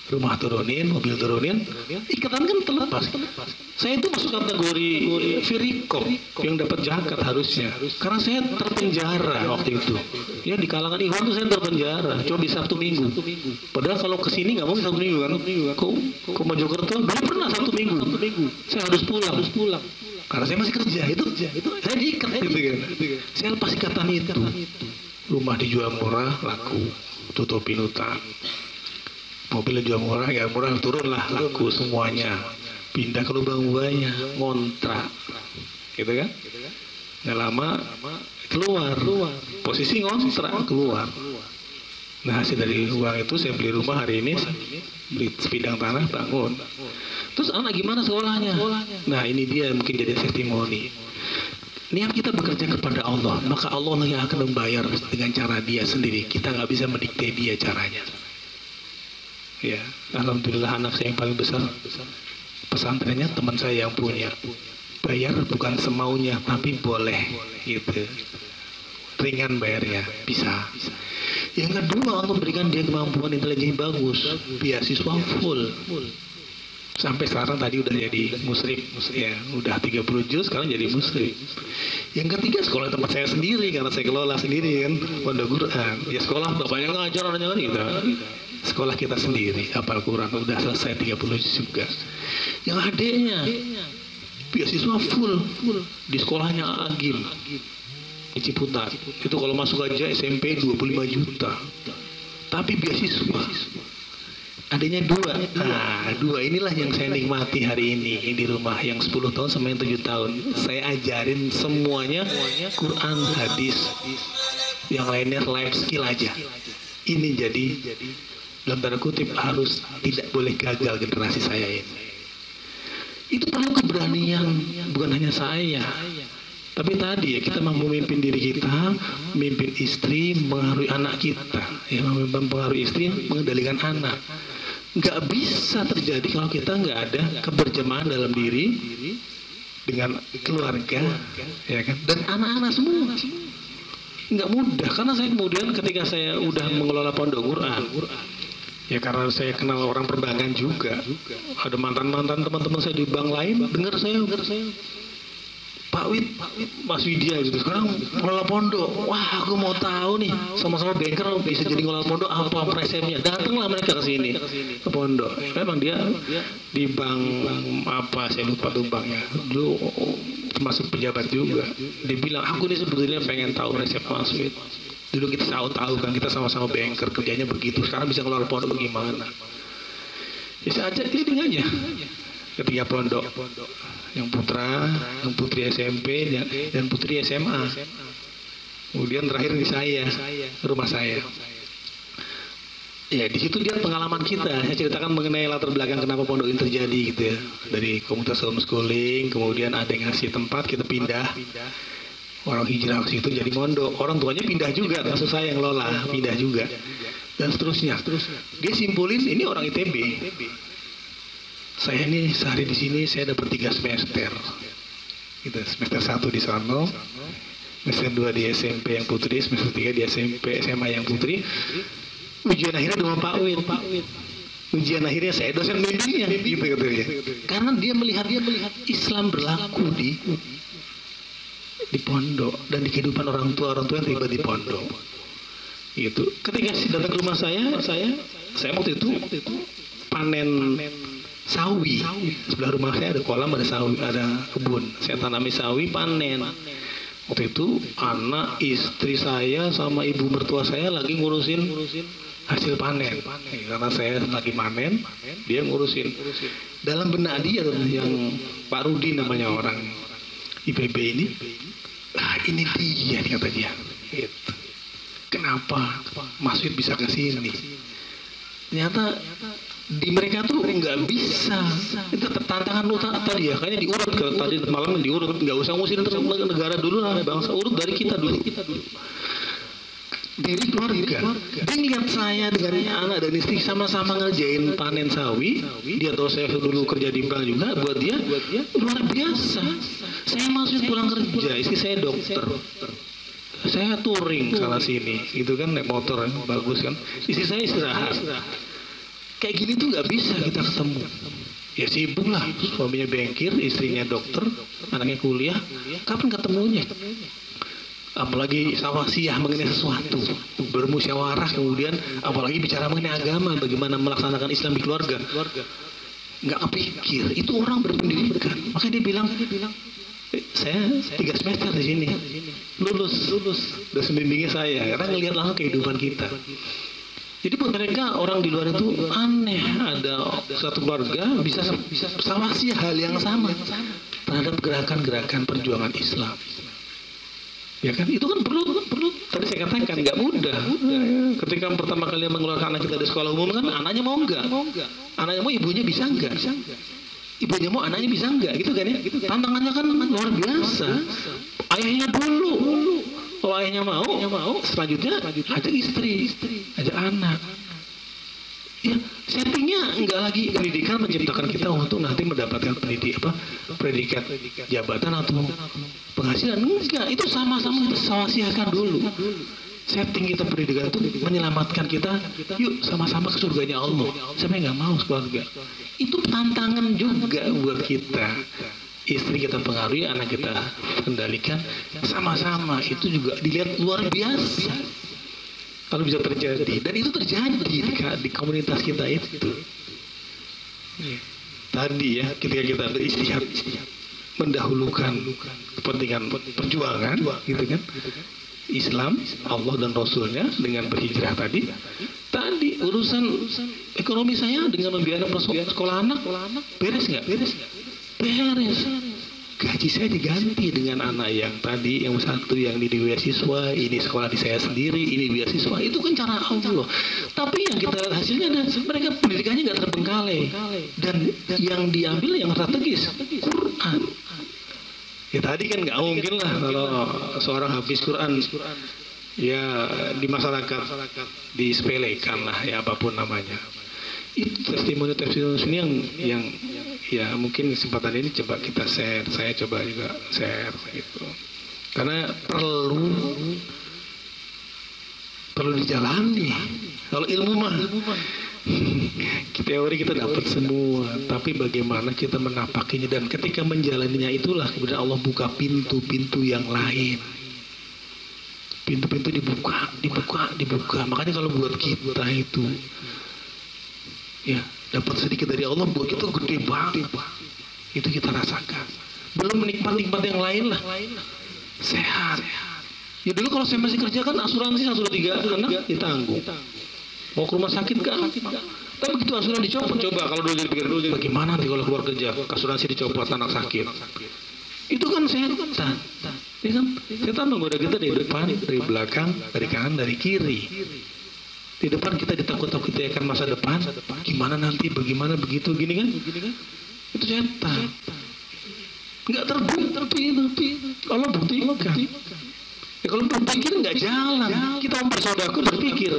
Rumah turunin, mobil turunin, ikatan kan terlepas. Saya itu masuk kategori Firikop yang dapat zakat harusnya, karena saya terpenjara waktu itu. Ya di kalangan Ikhwan tuh saya terpenjara, cuma di Sabtu Minggu. Padahal kalau kesini nggak mau Sabtu Minggu kan? Ke Mojokerto, belum pernah Sabtu Minggu. Saya harus pulang. Karena saya masih kerja, itu saya diikat gitu kan. Saya lepas ikatan itu. Rumah dijual murah, laku, tutupin utang. Mobil jual murah, ya murah, turunlah laku semuanya. Pindah ke lubang buaya, ngontrak, gitu kan? Nggak lama keluar, posisi ngontrak keluar. Nah hasil dari uang itu saya beli rumah hari ini, beli sebidang tanah, bangun. Terus anak gimana sekolahnya? Nah ini dia mungkin jadi testimoni. Niat kita bekerja kepada Allah, maka Allah yang akan membayar dengan cara Dia sendiri. Kita nggak bisa mendikte Dia caranya. Ya, alhamdulillah anak saya yang paling besar pesantrennya teman saya yang punya. Bayar bukan semaunya, tapi boleh gitu. Ringan bayarnya, bisa. Yang kedua, Allah berikan dia kemampuan intelijen bagus, beasiswa full. Sampai sekarang tadi udah jadi muslim, ya, udah 30 juz sekarang jadi muslim. Yang ketiga, sekolah tempat saya sendiri karena saya kelola sendiri kan, pondok Quran. Ya sekolah bapaknya ngajar orangnya kan gitu. Sekolah kita sendiri, hafal Quran udah selesai 30 juz juga. Yang adiknya beasiswa full di sekolahnya Agim di Ciputat. Itu kalau masuk aja SMP 25 juta. Tapi beasiswa. Adanya 2. Nah, 2 inilah yang saya nikmati hari ini di rumah yang 10 tahun sama yang 7 tahun. Saya ajarin semuanya Quran, hadis. Yang lainnya life skill aja. Ini jadi dalam tanda kutip harus tidak boleh gagal generasi saya ini. Itu perlu keberanian, bukan hanya saya. Tapi tadi ya kita mampu memimpin diri kita, memimpin istri, mengaruhi anak kita, ya, mempengaruhi istri, mengendalikan anak. Nggak bisa terjadi kalau kita nggak ada keberjamahan dalam diri dengan keluarga, ya kan, dan anak-anak semua. Nggak mudah, karena saya kemudian ketika saya udah mengelola pondok Quran, ya karena saya kenal orang perbankan juga, ada mantan-mantan teman-teman saya di bank lain, dengar saya Pak Wid, Mas Widya gitu, sekarang ngelola pondok. Wah, aku mau tahu nih, sama-sama banker bisa jadi ngelola pondok, apa resepnya. Datanglah mereka ke sini, ke pondok. Memang dia di bank apa, saya lupa tuh banknya. Dulu termasuk pejabat juga. Dia bilang, aku nih sebetulnya pengen tahu resep Mas Wid. Dulu kita tahu kan, kita sama-sama banker, kerjanya begitu. Sekarang bisa ngelola pondok bagaimana? Ya saya ajak keliling aja. Ketiga pondok. Yang putra, yang putri SMP, dan putri SMA. Kemudian terakhir di saya, rumah saya. Ya di situ dia pengalaman kita. Saya ceritakan mengenai latar belakang kenapa pondok ini terjadi gitu ya. Dari komunitas homeschooling, kemudian ada yang ngasih tempat, kita pindah. Orang hijrah ke situ jadi pondok. Orang tuanya pindah juga, termasuk saya yang lola, pindah juga. Dan seterusnya. Dia simpulin ini orang ITB. Saya ini sehari di sini saya dapat 3 semester. Gitu, semester 1 di sono, semester 2 di SMP yang putri, semester 3 di SMP SMA yang putri. Ujian akhirnya dengan Pak Wid. Ujian akhirnya saya dosen bimbingnya, gitu katanya. Karena dia melihat Islam berlaku di pondok dan di kehidupan orang tua yang terlibat di pondok. Gitu. Ketika datang ke rumah saya waktu itu panen sawi. Sebelah rumah saya ada kolam, ada sawi, ada kebun. Saya tanami sawi, panen. Waktu itu anak istri saya sama ibu mertua saya lagi ngurusin hasil panen. Karena saya lagi panen, dia ngurusin. Dalam benak dia yang Pak Rudi namanya orang IPB ini, ini dia kata dia. Gitu. Kenapa Mas Wid bisa ke sini? Ternyata di mereka tuh nggak bisa. Itu tantangan tadi ya, kayaknya diurut tadi malam diurut, nggak usah ngusin negara dulu lah, bangsa, urut dari kita dulu. Dari keluarga. Dia lihat saya dengan anak dan istri sama-sama ngerjain panen sawi. Dia tahu saya dulu kerja di bank juga. Buat dia luar biasa. Saya masuk pulang kerja, istri saya dokter. Saya touring sana sini, gitu kan, naik motor bagus kan. Istri saya istirahat. Kayak gini tuh nggak bisa kita ketemu. Ya sibuk lah, suaminya bankir, istrinya dokter, anaknya kuliah. Kapan ketemunya? Apalagi sawasiyah mengenai sesuatu, bermusyawarah, kemudian apalagi bicara mengenai agama, bagaimana melaksanakan Islam di keluarga. Nggak kepikir, itu orang berpendidikan. Makanya dia bilang, saya 3 semester di sini, lulus, dosen bimbingnya saya, karena ngelihat langsung kehidupan kita. Jadi buat mereka orang di luar itu aneh, ada satu keluarga bisa sawasiyah hal yang sama terhadap gerakan-gerakan perjuangan Islam. Ya kan, itu kan perlu. Tadi saya katakan nggak mudah. Ketika pertama kali mengeluarkan anak kita dari sekolah umum kan, anaknya mau nggak? Anaknya mau, ibunya bisa nggak? Ibunya mau, anaknya bisa nggak? Gitu kan ya? Tantangannya kan luar biasa. Ayahnya dulu. Kalau ayahnya mau, selanjutnya ajak istri, ajak anak. Ya, settingnya enggak lagi pendidikan menciptakan kita untuk nanti mendapatkan predikat jabatan atau penghasilan. Enggak, itu sama-sama kita sawasiakan dulu. Setting kita pendidikan itu menyelamatkan kita. Yuk sama-sama ke surganya Allah. Siapa yang nggak mau keluarga? Itu tantangan juga buat kita. Istri kita pengaruhi, anak kita kendalikan, sama-sama itu juga dilihat luar biasa kalau bisa terjadi, dan itu terjadi di komunitas kita itu. Tadi ya, ketika kita beristihad mendahulukan kepentingan perjuangan, gitu kan, Islam, Allah dan Rasulnya dengan berhijrah tadi urusan ekonomi saya dengan membiayai sekolah anak, beres nggak? Beres. Gaji saya diganti dengan anak yang tadi, yang satu yang di beasiswa, ini sekolah di saya sendiri, ini beasiswa. Itu kan cara Allah. Tapi yang kita hasilnya mereka pendidikannya nggak terbengkalai, dan yang diambil yang strategis Quran. Ya tadi kan nggak mungkin lah kalau seorang hafiz Quran ya di masyarakat disepelekan lah ya, apapun namanya. Itu testimoni ini yang ya mungkin kesempatan ini coba kita share, saya coba juga share gitu, karena perlu dijalani. Kalau ilmu mah teori kita dapat semua, tapi bagaimana kita menapakinya, dan ketika menjalaninya itulah kemudian Allah buka pintu-pintu yang lain. Pintu-pintu dibuka. Makanya kalau buat kita itu ya dapat sedikit dari Allah, buat kita gede banget. Itu kita rasakan. Belum nikmat-nikmat yang lain lah. Sehat. Ya dulu kalau saya masih kerja kan asuransi 1, 2, 3 anak ditanggung. Mau ke rumah sakit kan? Tapi begitu asuransi dicopot, coba kalau dulu dipikir dulu, bagaimana nanti kalau keluar kerja, asuransi dicopot, anak sakit. Itu kan setan. Ya kan? Setan menggoda kita dari depan, dari belakang, dari kanan, dari kiri. Di depan kita ditakut-takuti akan masa depan, gimana nanti, bagaimana begitu, gini kan? Itu setan. Nggak terbukti. Kalau buktikan. Ya kalau berpikir nggak jalan. Kita mempersodaku berpikir.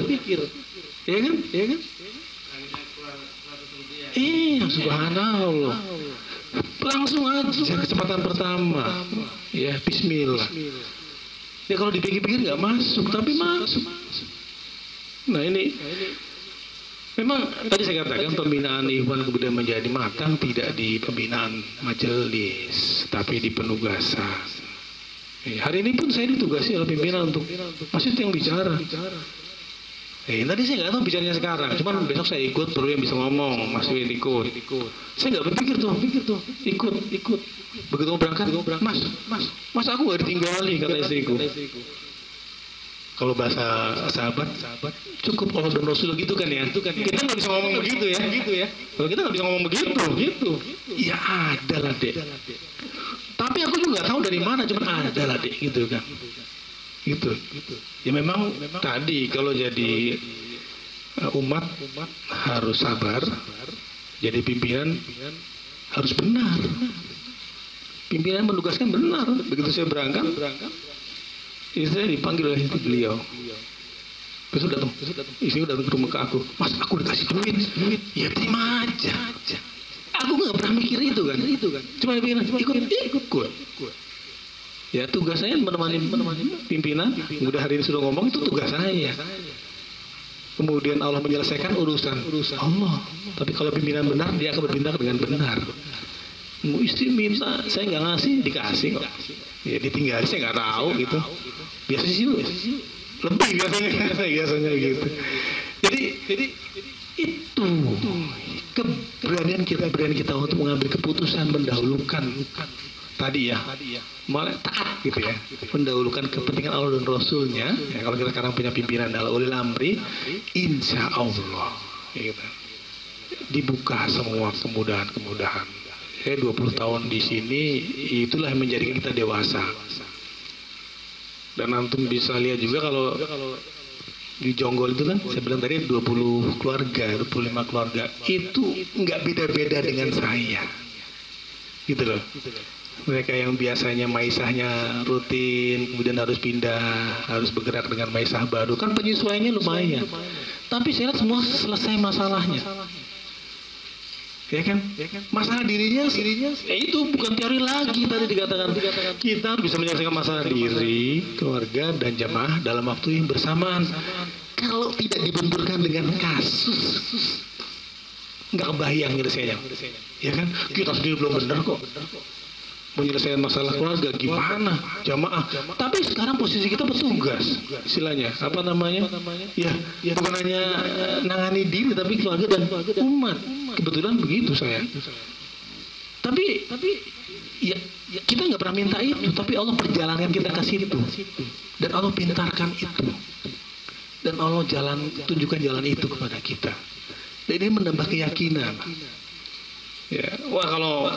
Ya kan? Subhanallah. Langsung aja kesempatan pertama. Ya, bismillah. Ya kalau dipikir-pikir nggak masuk, tapi masuk. Nah ini memang tadi saya katakan pembinaan Ikhwan kemudian menjadi matang tidak di pembinaan majelis, tapi di penugasan. Hari ini pun saya ditugasi oleh pimpinan untuk masjid yang bicara. Tadi saya nggak tahu bicaranya sekarang, cuman besok saya ikut, perlu yang bisa ngomong, Mas Win ikut. Saya nggak berpikir tuh, ikut. Begitu mau berangkat, mas aku nggak ditinggali, kata istriku. Kalau bahasa sahabat, cukup Allah dan Rasul gitu kan ya. Kita nggak bisa ngomong begitu ya. Kalau kita nggak bisa ngomong begitu, ya ada lah dek. Tapi aku juga nggak tahu dari mana, cuman ada lah dek gitu kan. Gitu. Ya memang tadi kalau jadi umat harus sabar, jadi pimpinan harus benar. Pimpinan menugaskan benar. Begitu saya berangkat, istri saya dipanggil oleh beliau. Besok datang, istri datang ke rumah ke aku. Mas, aku dikasih duit. Ya terima aja. Aku nggak pernah mikir itu kan. Cuma ikut. Ya tugas saya menemani pimpinan. Udah hari ini sudah ngomong, itu tugas saya. Kemudian Allah menyelesaikan urusan Allah. Tapi kalau pimpinan benar, dia akan bertindak dengan benar. Istri minta, saya nggak ngasih, dikasih kok. Ya ditinggal, saya nggak tahu gitu. Biasa sih lebih biasanya gitu. Jadi itu keberanian kita untuk mengambil keputusan, mendahulukan tadi ya, malah taat gitu ya, mendahulukan kepentingan Allah dan Rasulnya. Ya, kalau kita sekarang punya pimpinan adalah ulil amri, insya Allah gitu, dibuka semua kemudahan. Saya 20 tahun di sini, itulah yang menjadikan kita dewasa. Dan antum bisa lihat juga kalau di Jonggol itu kan, saya bilang tadi 20 keluarga, 25 keluarga, itu nggak beda-beda dengan saya. Gitu loh. Mereka yang biasanya maisahnya rutin, kemudian harus pindah, harus bergerak dengan maisah baru, kan penyesuaiannya lumayan. Tapi saya lihat semua selesai masalahnya. Ya kan? Masalah dirinya itu bukan teori lagi, tadi dikatakan kita harus bisa menyelesaikan masalah diri, keluarga dan jamaah dalam waktu yang bersamaan. Kalau tidak dibenturkan dengan kasus, nggak kebayang nyelesainya. Ya kan? Kita sendiri belum benar kok menyelesaikan masalah keluarga, gimana jamaah. Tapi sekarang posisi kita petugas, istilahnya apa namanya, ya bukan hanya nangani diri tapi keluarga dan umat. Kebetulan begitu saya. Tapi ya kita nggak pernah minta itu, tapi Allah perjalankan kita ke situ, dan Allah pintarkan itu, dan Allah tunjukkan jalan itu kepada kita. Dan ini menambah keyakinan. Ya, wah kalau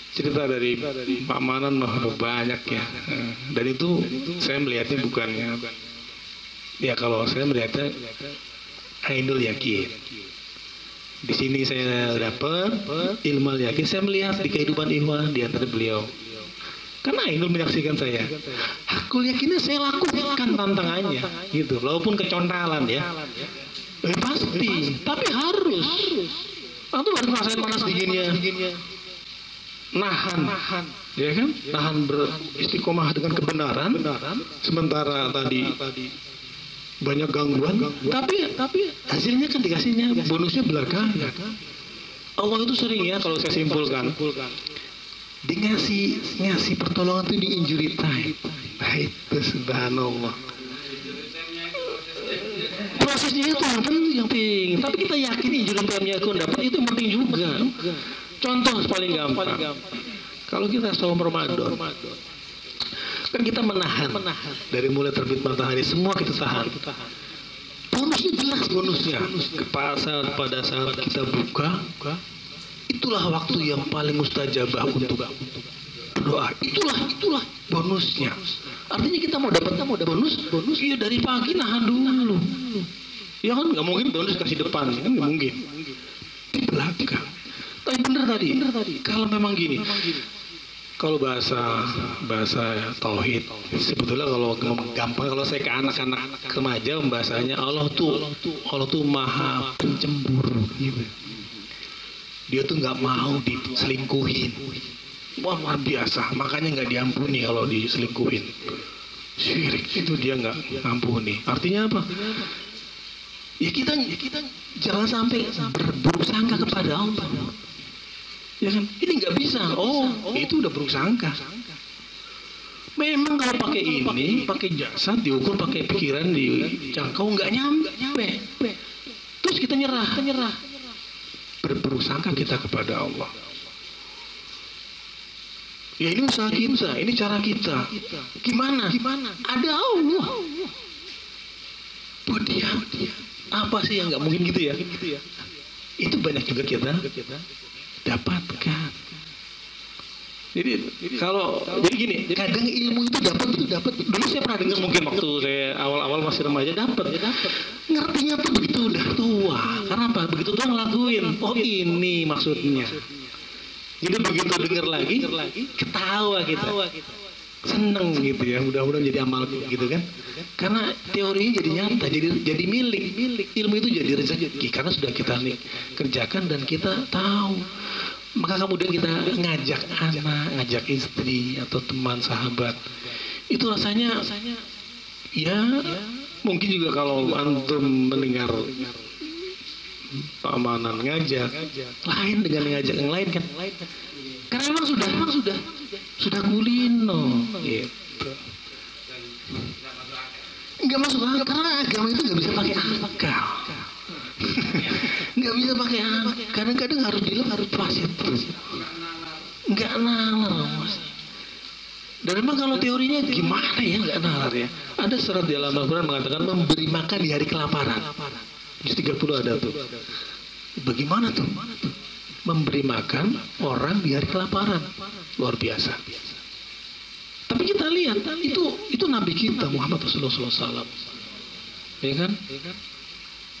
cerita dari Pak Manan mah banyak ya, dan itu saya melihatnya bukannya, ya kalau saya melihatnya ainul yakin. Di sini saya dapat ilmu yakin, saya melihat di kehidupan ikhwan di antara beliau. Karena ainul menyaksikan saya, hakul yakinnya saya lakukan tantangannya, gitu, walaupun kecontalan ya, pasti, tapi harus. Atau harus merasakan panas dinginnya. Nahan, ya kan? Nahan beristiqomah dengan kebenaran, sementara tadi banyak gangguan, tapi hasilnya kan dikasihnya bonusnya berkah. Allah itu sering ya, kalau saya simpulkan, dia ngasih pertolongan itu di injury time. Nah itu subhanallah. Prosesnya itu yang penting, tapi kita yakin injury time-nya aku dapat itu penting juga. Contoh paling gampang, kalau kita saum Ramadan, kan kita menahan dari mulai terbit matahari, semua kita tahan. Bonusnya jelas, bonusnya pada saat kita buka, itulah waktu yang paling mustajabah untuk berdoa. Itulah bonusnya. Artinya kita mau dapat bonus, iya dari pagi nahan dulu. Ya kan nggak mungkin bonus kasih depan, kan nggak mungkin. Di belakang. Tapi bener tadi, kalau memang gini, kalau bahasa tauhid, sebetulnya kalau gampang, kalau saya ke anak-anak remaja, bahasanya Allah tuh maha pencemburu, gitu. Dia tuh nggak mau diselingkuhin. Wah luar biasa, makanya nggak diampuni kalau diselingkuhin. Syirik itu dia nggak ampuni. Artinya apa? Ya kita jangan sampai berburuk sangka kepada Allah. Ya kan? Ini nggak bisa. Oh, itu udah buruk sangka. Memang kalau pakai ini, pakai jasad diukur, pakai pikiran dijangkau nggak nyampe. Terus kita nyerah. Berburuk sangka kita kepada Allah. Ya ini usaha kita, ini cara kita. Gimana? Ada Allah. Buat dia. Apa sih yang nggak mungkin gitu ya? Itu banyak juga kita dapatkan. Jadi gini, kadang ilmu itu dapat. Dulu saya pernah dengar, mungkin waktu saya awal-awal masih remaja dapat. Ngertinya tuh begitu udah tua. Karena apa? Begitu tua ngelakuin. Oh ini maksudnya. Jadi begitu dengar lagi, ketawa kita. Seneng gitu ya, mudah-mudahan jadi amal gitu kan. Karena teorinya jadi nyata, jadi milik. Ilmu itu jadi rezeki karena sudah kita kerjakan dan kita tahu. Maka kemudian kita ngajak anak, ngajak istri atau teman sahabat. Itu rasanya ya mungkin juga kalau antum mendengar Pak Manan ngajak lain dengan ngajak yang lain kan. Karena memang sudah kulino gitu. Enggak masuk akal karena agama itu nggak bisa pakai akal. Nggak bisa pakai akal. Kadang-kadang harus fasid terus. Nggak nalar mas. Dan memang kalau teorinya gimana ya nggak nalar ya. Ada surat di dalam Al-Quran mengatakan memberi makan di hari kelaparan. Juz 30 ada tuh. Bagaimana tuh? Memberi makan orang di hari kelaparan. Luar biasa. Tapi kita lihat itu Nabi kita Muhammad Rasulullah SAW. Ya kan?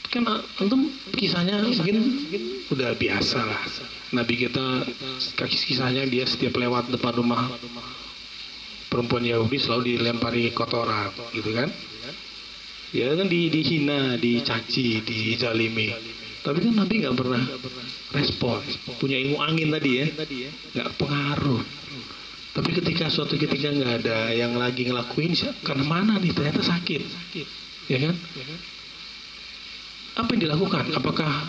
Kan antum kisahnya mungkin udah biasa lah. Nabi kita kisahnya dia setiap lewat depan rumah perempuan Yahudi selalu dilempari kotoran gitu kan. Ya kan dihina, dicaci, dizalimi. Tapi kan Nabi nggak pernah respon. Punya ilmu angin tadi ya, nggak pengaruh. Tapi suatu ketika nggak ada yang lagi ngelakuin, karena mana nih ternyata sakit, ya kan? Apa yang dilakukan? Apakah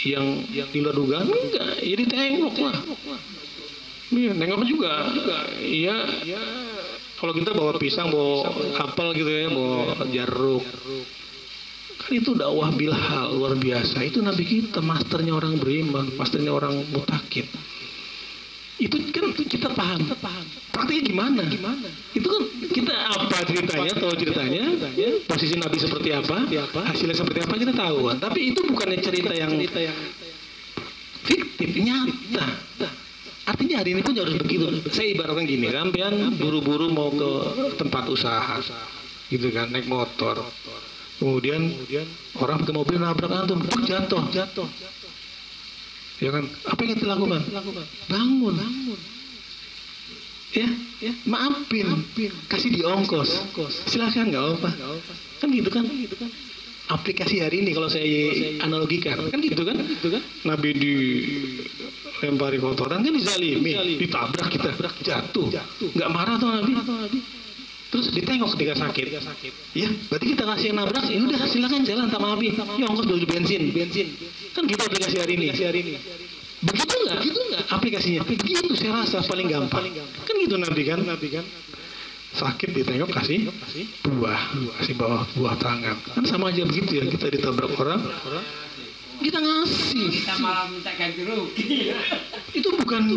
yang di luar dugaan? Enggak, ya ditengok lah. Iya, nengok juga. Iya. Kalau kita bawa pisang, bawa apel gitu ya, bawa jeruk. Kan itu dakwah bilhal luar biasa. Itu Nabi kita, masternya orang beriman, masternya orang mutakid. Itu kan kita paham. Praktiknya gimana? Itu kan kita apa ceritanya, tahu ceritanya, posisi Nabi seperti apa, hasilnya seperti apa kita tahu kan. Tapi itu bukannya cerita yang fiktif, nyata. Artinya hari ini pun harus begitu. Saya ibaratkan gini, sampean buru-buru mau ke tempat usaha, gitu kan, naik motor. Kemudian orang pakai mobil nabrak antum, jatuh. Ya kan, apa yang kita lakukan? Bangun. Ya, maafin, kasih di ongkos. Silakan, nggak apa. Kan gitu kan. Aplikasi hari ini kalau saya analogikan kan gitu kan. Nabi dilempari kotoran kan dizalimi, ditabrak kita, jatuh, nggak marah tuh Nabi. Terus ditengok ketika sakit. Ya, berarti kita kasih yang nabrak, ya udah silakan jalan sama Nabi. Ya ongkos beli bensin. Kan gitu aplikasi hari ini. Begitu nggak aplikasinya? Begitu saya rasa paling gampang. Kan gitu Nabi kan. Sakit ditengok kasih buah, kasih buah tangan. Kan sama aja begitu ya, kita ditabrak orang, kita ngasih. Kita malah minta ganti rugi. Itu bukan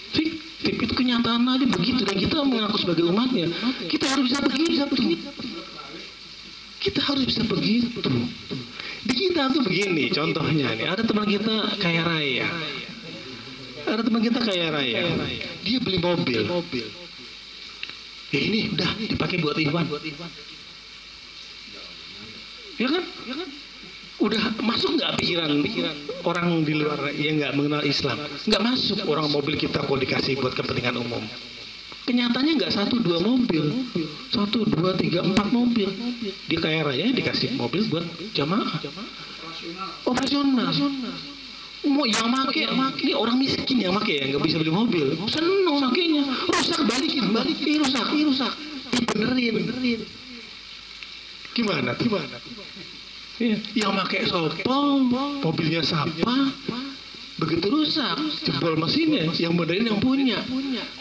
fiktif, itu kenyataan aja begitu. Dan kita mengaku sebagai umatnya, kita harus bisa begitu. Kita harus bisa begitu. Di kita tuh begini, contohnya nih, ada teman kita kaya raya. Dia beli mobil. Ya ini udah dipakai buat Iwan. Ya kan? Udah masuk nggak pikiran orang di luar yang nggak mengenal Islam? Nggak masuk orang mobil kita kok dikasih buat kepentingan umum. Kenyataannya nggak 1-2 mobil, 1, 2, 3, 4 mobil. Di kaya raya dikasih mobil buat jamaah operasional. Mau yang make ini orang miskin yang make ya, nggak bisa beli mobil, seneng makainya, rusak balikin, rusak, dibenerin. Gimana? Iya. Yang make Sopo, mobilnya siapa? begitu rusak jebol mesinnya, yang benerin yang punya,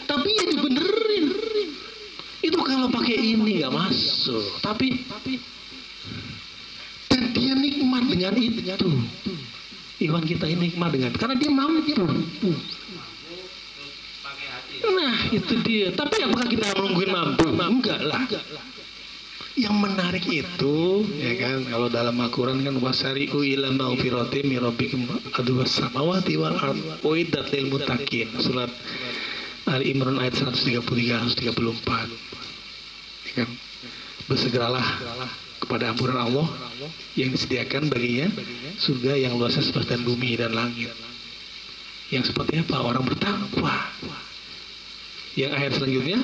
tapi ya dibenerin. Itu kalau pakai ini nggak masuk, tapi dan dia nikmat dengan itu. Iwan kita ini nikmat dengan, karena dia mampu. Nah itu dia. Tapi apakah kita menungguin mampu? Enggak lah. Yang menarik itu, ya kan, kalau dalam Al-Quran kan wasari'u ila maghfirati min rabbikum adwas samawati wal ard uiddat lil muttaqin. Surat Ali Imran ayat 133 134. Ya kan? Bersegeralah kepada ampunan Allah yang disediakan baginya surga yang luasnya seperti bumi dan langit. Yang seperti apa? Orang bertakwa. Yang ayat selanjutnya,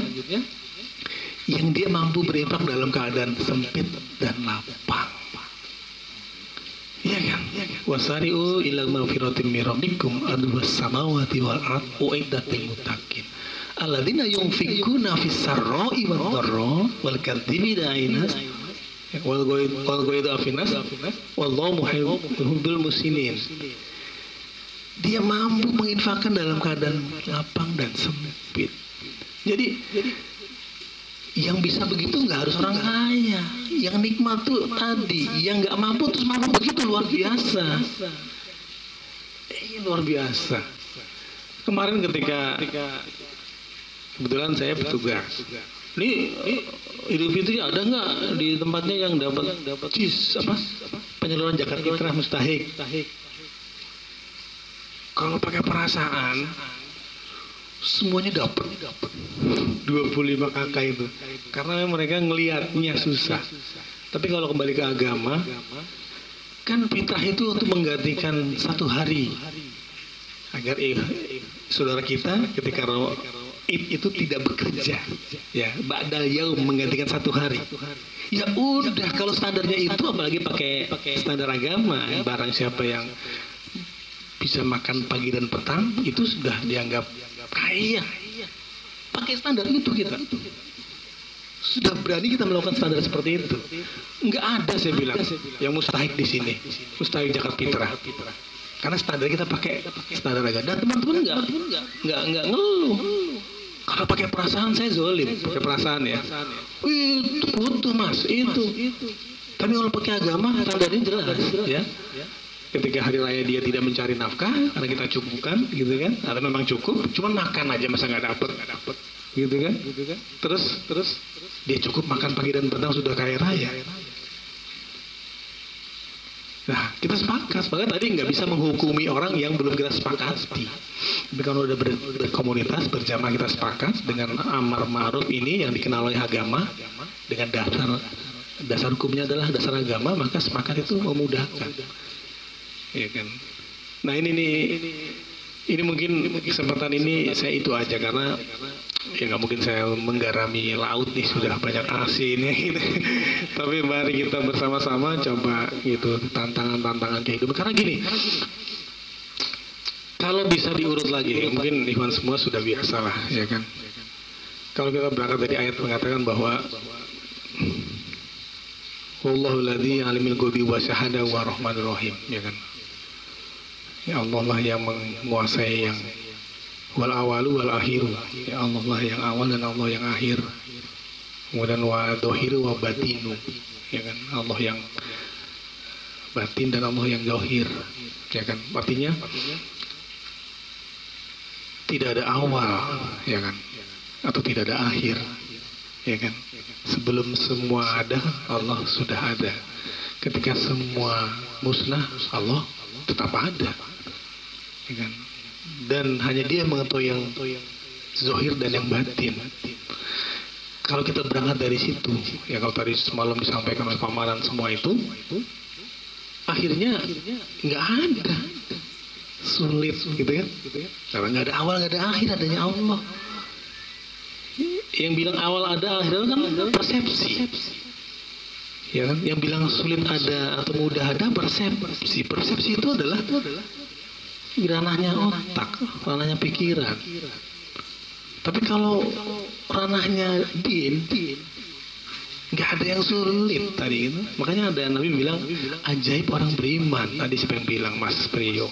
yang dia mampu berinfak dalam keadaan sempit dan lapang. Iya kan? Wasari'u ila maghfiratin min rabbikum adwas samawati wal ard uiddat lil muttaqin. Alladzina yunfikuna fis sarra'i wad dharra wal kadzibina ainas wal ghaidu afinas wallahu muhibbul muslimin. Dia mampu menginfakkan dalam keadaan lapang dan sempit. Jadi yang bisa begitu nggak harus orang kaya. Yang nikmat tuh tadi, yang nggak mampu terus mampu begitu luar biasa. Ini luar biasa. Kemarin ketika kebetulan saya bertugas. Ini Idul Fitri ada nggak di tempatnya yang dapat penyaluran zakat fitrah mustahik? Kalau pakai perasaan semuanya dapat 25 kakak itu, karena mereka ngelihatnya susah. Tapi kalau kembali ke agama, kan fitrah itu untuk menggantikan satu hari agar saudara kita ketika Id itu tidak bekerja, ya ba'dal yaum, menggantikan satu hari. Ya udah, kalau standarnya itu apalagi pakai standar agama, barang siapa yang bisa makan pagi dan petang itu sudah dianggap kaya. Pakai standar itu kita sudah berani kita melakukan standar seperti itu. Enggak ada, saya bilang, yang mustahik di sini, mustahik zakat fitrah. Karena standar kita pakai standar agama. Dan teman-teman enggak ngeluh. Kalau pakai perasaan saya zolim, pakai perasaan ya. Itu butuh mas, itu. Tapi kalau pakai agama standarnya jelas, ya. Ketika hari raya dia tidak mencari nafkah karena kita cukupkan, gitu kan? Atau memang cukup, cuma makan aja masa nggak dapet, gitu kan? Terus dia cukup makan pagi dan petang sudah kaya raya. Nah, kita sepakat tadi nggak bisa menghukumi orang yang belum kita sepakati. Tapi kalau udah berkomunitas berjamaah kita sepakat dengan amar ma'ruf ini yang dikenal oleh agama dengan dasar hukumnya adalah dasar agama, maka sepakat itu memudahkan. Ya kan. Nah ini mungkin kesempatan ini saya itu aja, karena ya nggak mungkin saya menggarami laut nih, sudah banyak asinnya gitu. Tapi mari kita bersama-sama coba gitu tantangan kehidupan. Karena gini, kalau bisa diurut lagi, mungkin Ikhwan semua sudah biasa lah, ya kan. Kalau kita berangkat dari ayat mengatakan bahwa Wallahu ladzi alimul ghaibi wa syahada wa rahmanur rahim, ya kan. Ya Allah lah yang menguasai yang wal awalu wal akhiru. Ya Allah lah yang awal dan Allah yang akhir. Kemudian wa dohiru wa batinu, ya kan. Allah yang batin dan Allah yang zahir, ya kan. Artinya tidak ada awal, ya kan, atau tidak ada akhir, ya kan. Sebelum semua ada, Allah sudah ada. Ketika semua musnah, Allah tetap ada, ya kan. Dan hanya Dia mengetahui yang zahir dan yang batin. Kalau kita berangkat dari situ, ya kalau tadi semalam disampaikan oleh Pamanan semua itu, akhirnya nggak ada, sulit gitu kan. Karena nggak ada awal, nggak ada akhir, adanya Allah. Yang bilang awal ada, akhir kan persepsi. Ya kan? Yang bilang sulit ada atau mudah ada, persepsi. Persepsi itu adalah ranahnya otak, ranahnya pikiran. Tapi kalau ranahnya din, nggak ada yang sulit tadi itu. Makanya ada Nabi bilang ajaib orang beriman. Tadi siapa yang bilang, Mas Priyo?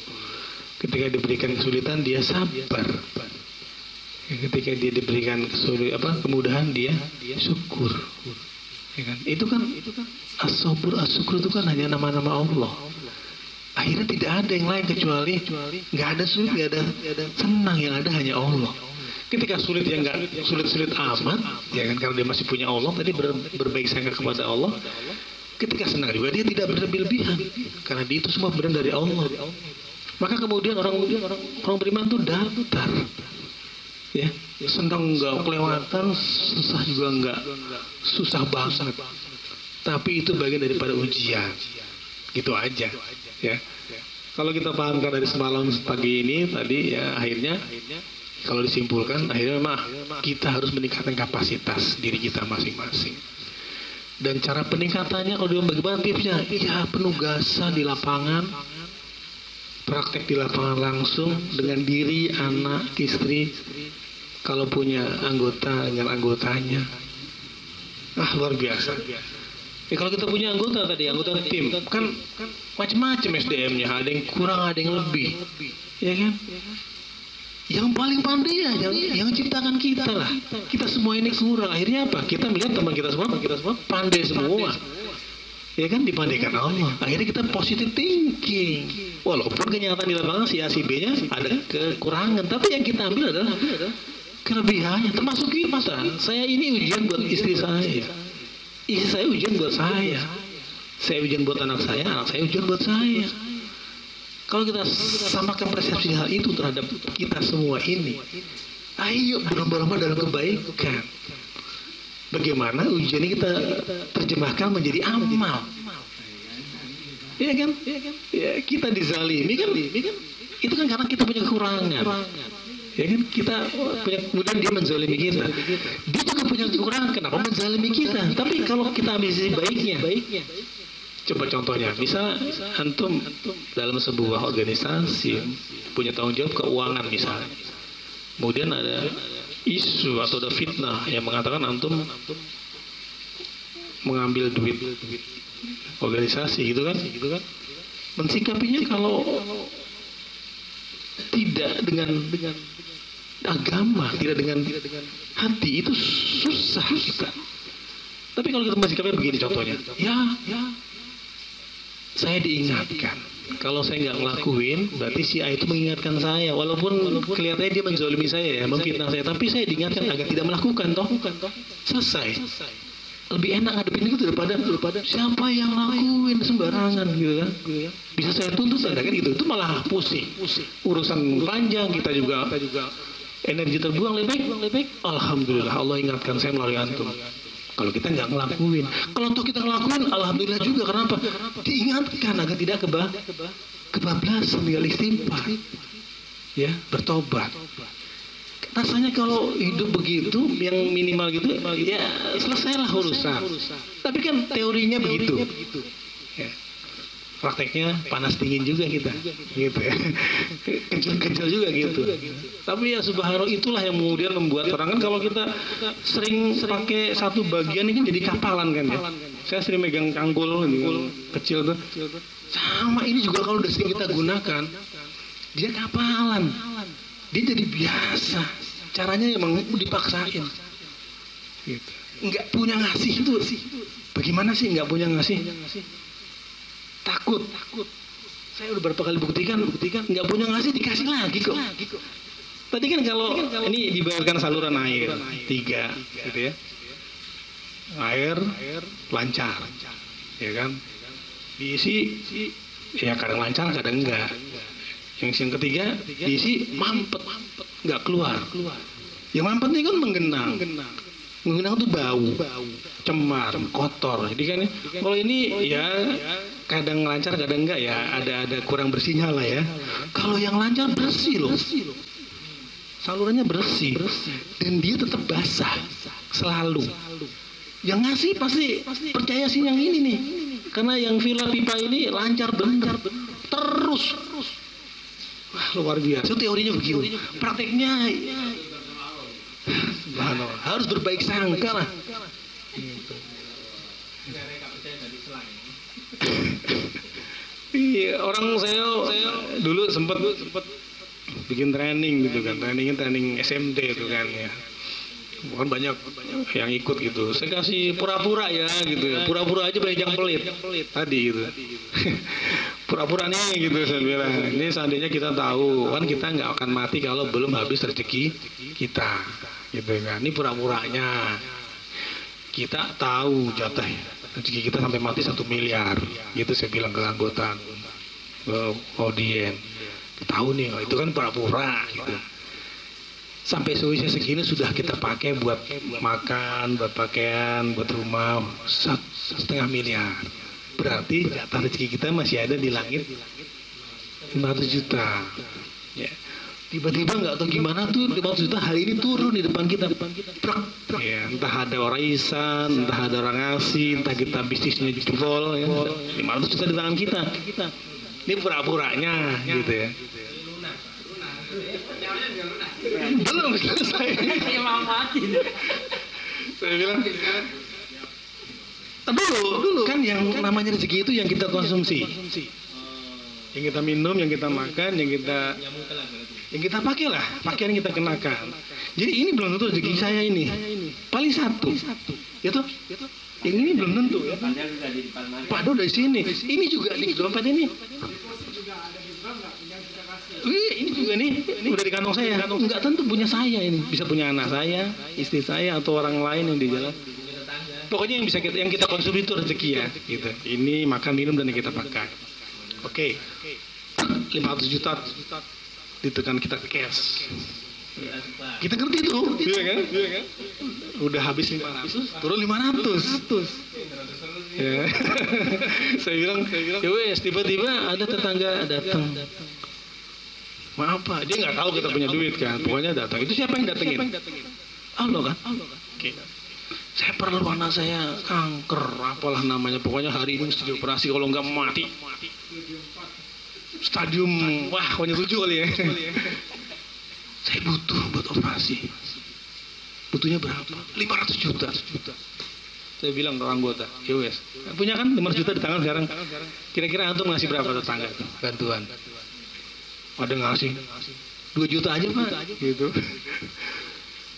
Ketika diberikan kesulitan dia sabar. Ketika dia diberikan kemudahan dia syukur. Ya kan? Itu kan as-sabur, as-syukur itu kan hanya nama-nama Allah. Akhirnya tidak ada yang lain kecuali nggak ada sulit, nggak ada senang, yang ada hanya Allah. Ketika sulit yang nggak sulit-sulit amat, ya kan, karena dia masih punya Allah, tadi berbaik sangka kepada Allah. Ketika senang juga dia tidak berlebih-lebihan, karena dia itu semua benar dari Allah. Maka kemudian orang beriman itu datar, ya, senang nggak kelewatan, susah juga nggak susah banget. Tapi itu bagian daripada ujian, gitu aja. Ya, kalau kita pahamkan dari semalam pagi ini tadi, ya akhirnya kalau disimpulkan, akhirnya memang kita harus meningkatkan kapasitas diri kita masing-masing. Dan cara peningkatannya, kalau bagaimana tipsnya? Ya penugasan di lapangan, praktek di lapangan langsung dengan diri, anak, istri. Kalau punya anggota dengan anggotanya, luar biasa. Ya, kalau kita punya anggota tim, kan macam-macam SDM-nya, ada yang kurang, ada yang lebih, ya kan? Yang paling pandai ya, yang ciptakan kita lah. Kita semua ini kurang, akhirnya apa? Kita melihat teman kita semua pandai semua, ya kan? Dipandaikan Allah. Akhirnya kita positive thinking, walaupun kenyataan di lapangan si A si B-nya ada kekurangan, tapi yang kita ambil adalah kelebihannya, termasuk kita. Saya ini ujian buat istri saya. Istri saya ujian buat saya ujian buat anak saya ujian buat saya. Kalau kita samakan persepsi hal itu terhadap kita semua ini, ayo berlomba-lomba dalam kebaikan. Bagaimana ujian ini kita terjemahkan menjadi amal? Iya kan? Ya, kita dizalimi kan? Itu kan karena kita punya kekurangan. Ya kan, kita punya, kemudian dia menzalimi kita. Dia juga punya kekurangan, kenapa menzalimi kita? Tapi kalau kita ambil sisi baiknya, coba contohnya, misal antum dalam sebuah organisasi punya tanggung jawab keuangan misalnya, kemudian ada isu atau ada fitnah yang mengatakan antum mengambil duit organisasi, gitu kan? Mensikapinya kalau tidak dengan agama, tidak dengan hati, itu susah kita. Tapi kalau kita mensikapnya begini contohnya, ya saya diingatkan, kalau saya nggak ngelakuin berarti si A itu mengingatkan saya, walaupun kelihatannya dia menzalimi saya, ya, memfitnah saya, tapi saya diingatkan agar tidak melakukan, selesai. Lebih enak ngadepin itu daripada siapa yang lakuin sembarangan, gitu kan? Bisa saya tuntut ada kan gitu, itu malah pusing. Urusan panjang, kita juga energi terbuang, lebih baik. Alhamdulillah Allah ingatkan saya melalui antum. Kalau kita nggak ngelakuin, kalau toh kita ngelakuin, alhamdulillah juga. Kenapa? Diingatkan agar tidak kebablasan, tinggal istighfar, ya, bertobat. Rasanya kalau hidup begitu, yang minimal gitu, ya selesailah urusan. Tapi kan teorinya begitu, ya. Prakteknya panas dingin juga kita, gitu ya. Kecil-kecil juga gitu. Tapi ya subhanallah, itulah yang kemudian membuat orang kan, kalau kita sering pakai satu bagian ini kan jadi kapalan kan ya. Saya sering megang kanggul kecil tuh. Sama ini juga kalau udah sering kita gunakan, dia kapalan. Dia jadi biasa. Caranya emang dipaksain. Gitu. Nggak punya ngasih itu. Bagaimana sih nggak punya ngasih? Takut. Saya udah berapa kali buktikan nggak punya ngasih dikasih lagi kok. Tadi kan kalau ini dibayarkan saluran air 3 gitu ya. Air lancar, ya kan? Diisi ya kadang lancar kadang enggak. Yang ketiga diisi mampet, nggak keluar. Yang mampet ini kan menggenang itu bau, cemar, kotor. Jadi kan kalau ini ya kadang lancar kadang enggak, ya ada kurang bersihnya lah ya. Kalau yang lancar bersih loh, salurannya bersih dan dia tetap basah selalu. Yang ngasih pasti percaya sih yang ini nih, karena yang villa pipa ini lancar bener terus. Wah, luar biasa. Itu teorinya begitu. Prakteknya harus berbaik sangka lah. Iya, orang saya dulu sempat bikin training gitu kan, training SMT itu kan ya. Bukan banyak yang ikut gitu. Saya kasih pura-pura ya gitu ya. Pura-pura aja banyak yang pelit tadi gitu. Pura-pura nih gitu saya bilang. Ini seandainya kita tahu kan kita nggak akan mati kalau belum habis rezeki kita gitu kan. Ini pura-puranya. Kita tahu jatah rezeki kita sampai mati 1 miliar gitu saya bilang ke anggota audien. Tahu nih, itu kan pura-pura gitu. Sampai seusia segini sudah kita pakai buat makan, buat pakaian, buat rumah 1,5 miliar. Berarti jatah rezeki kita masih ada di langit 500 juta. Ya. Tiba-tiba nggak tahu gimana tuh 500 juta hari ini turun di depan kita. Ya, entah ada orang ihsan, entah ada orang ngasih, entah kita bisnisnya jebol, ya. 500 juta di tangan kita. Ini pura-puranya gitu ya. Belum selesai. Saya bilang dulu kan yang namanya rezeki itu yang kita konsumsi, yang kita minum, yang kita makan, yang kita pakai lah, pakaian yang kita kenakan. Jadi ini belum tentu rezeki saya ini, paling satu, ya toh? Yang ini belum tentu ya. Padahal dari sini, ini juga nih dompet ini. Ini juga nih, udah di kantong saya. Enggak tentu punya saya ini, bisa punya anak saya, istri saya atau orang lain yang di jalan. Pokoknya yang kita konsumsi itu rezeki ya, gitu. Ini makan, minum dan yang kita pakai. Oke. 500 juta ditekan kita cash. Kita ngerti tuh, iya kan? Udah habis 500, turun 500. Ya. Saya bilang, ya wes, tiba-tiba ada tetangga datang. Maaf Pak, dia nggak tahu kita punya duit kan, pokoknya datang. Itu siapa yang datengin? Allah kan? Oke. Saya perlu anak saya kanker, apalah namanya, pokoknya hari ini mesti dioperasi kalau nggak mati. Stadium, wah pokoknya 7 kali ya. Saya butuh buat operasi. Butuhnya berapa? 500 juta. Saya bilang ke anggota, ya wes, punya kan 500 juta di tangan sekarang. Kira-kira antum ngasih berapa tetangga tuh bantuan? Ada ngasih 2 juta aja Pak, gitu.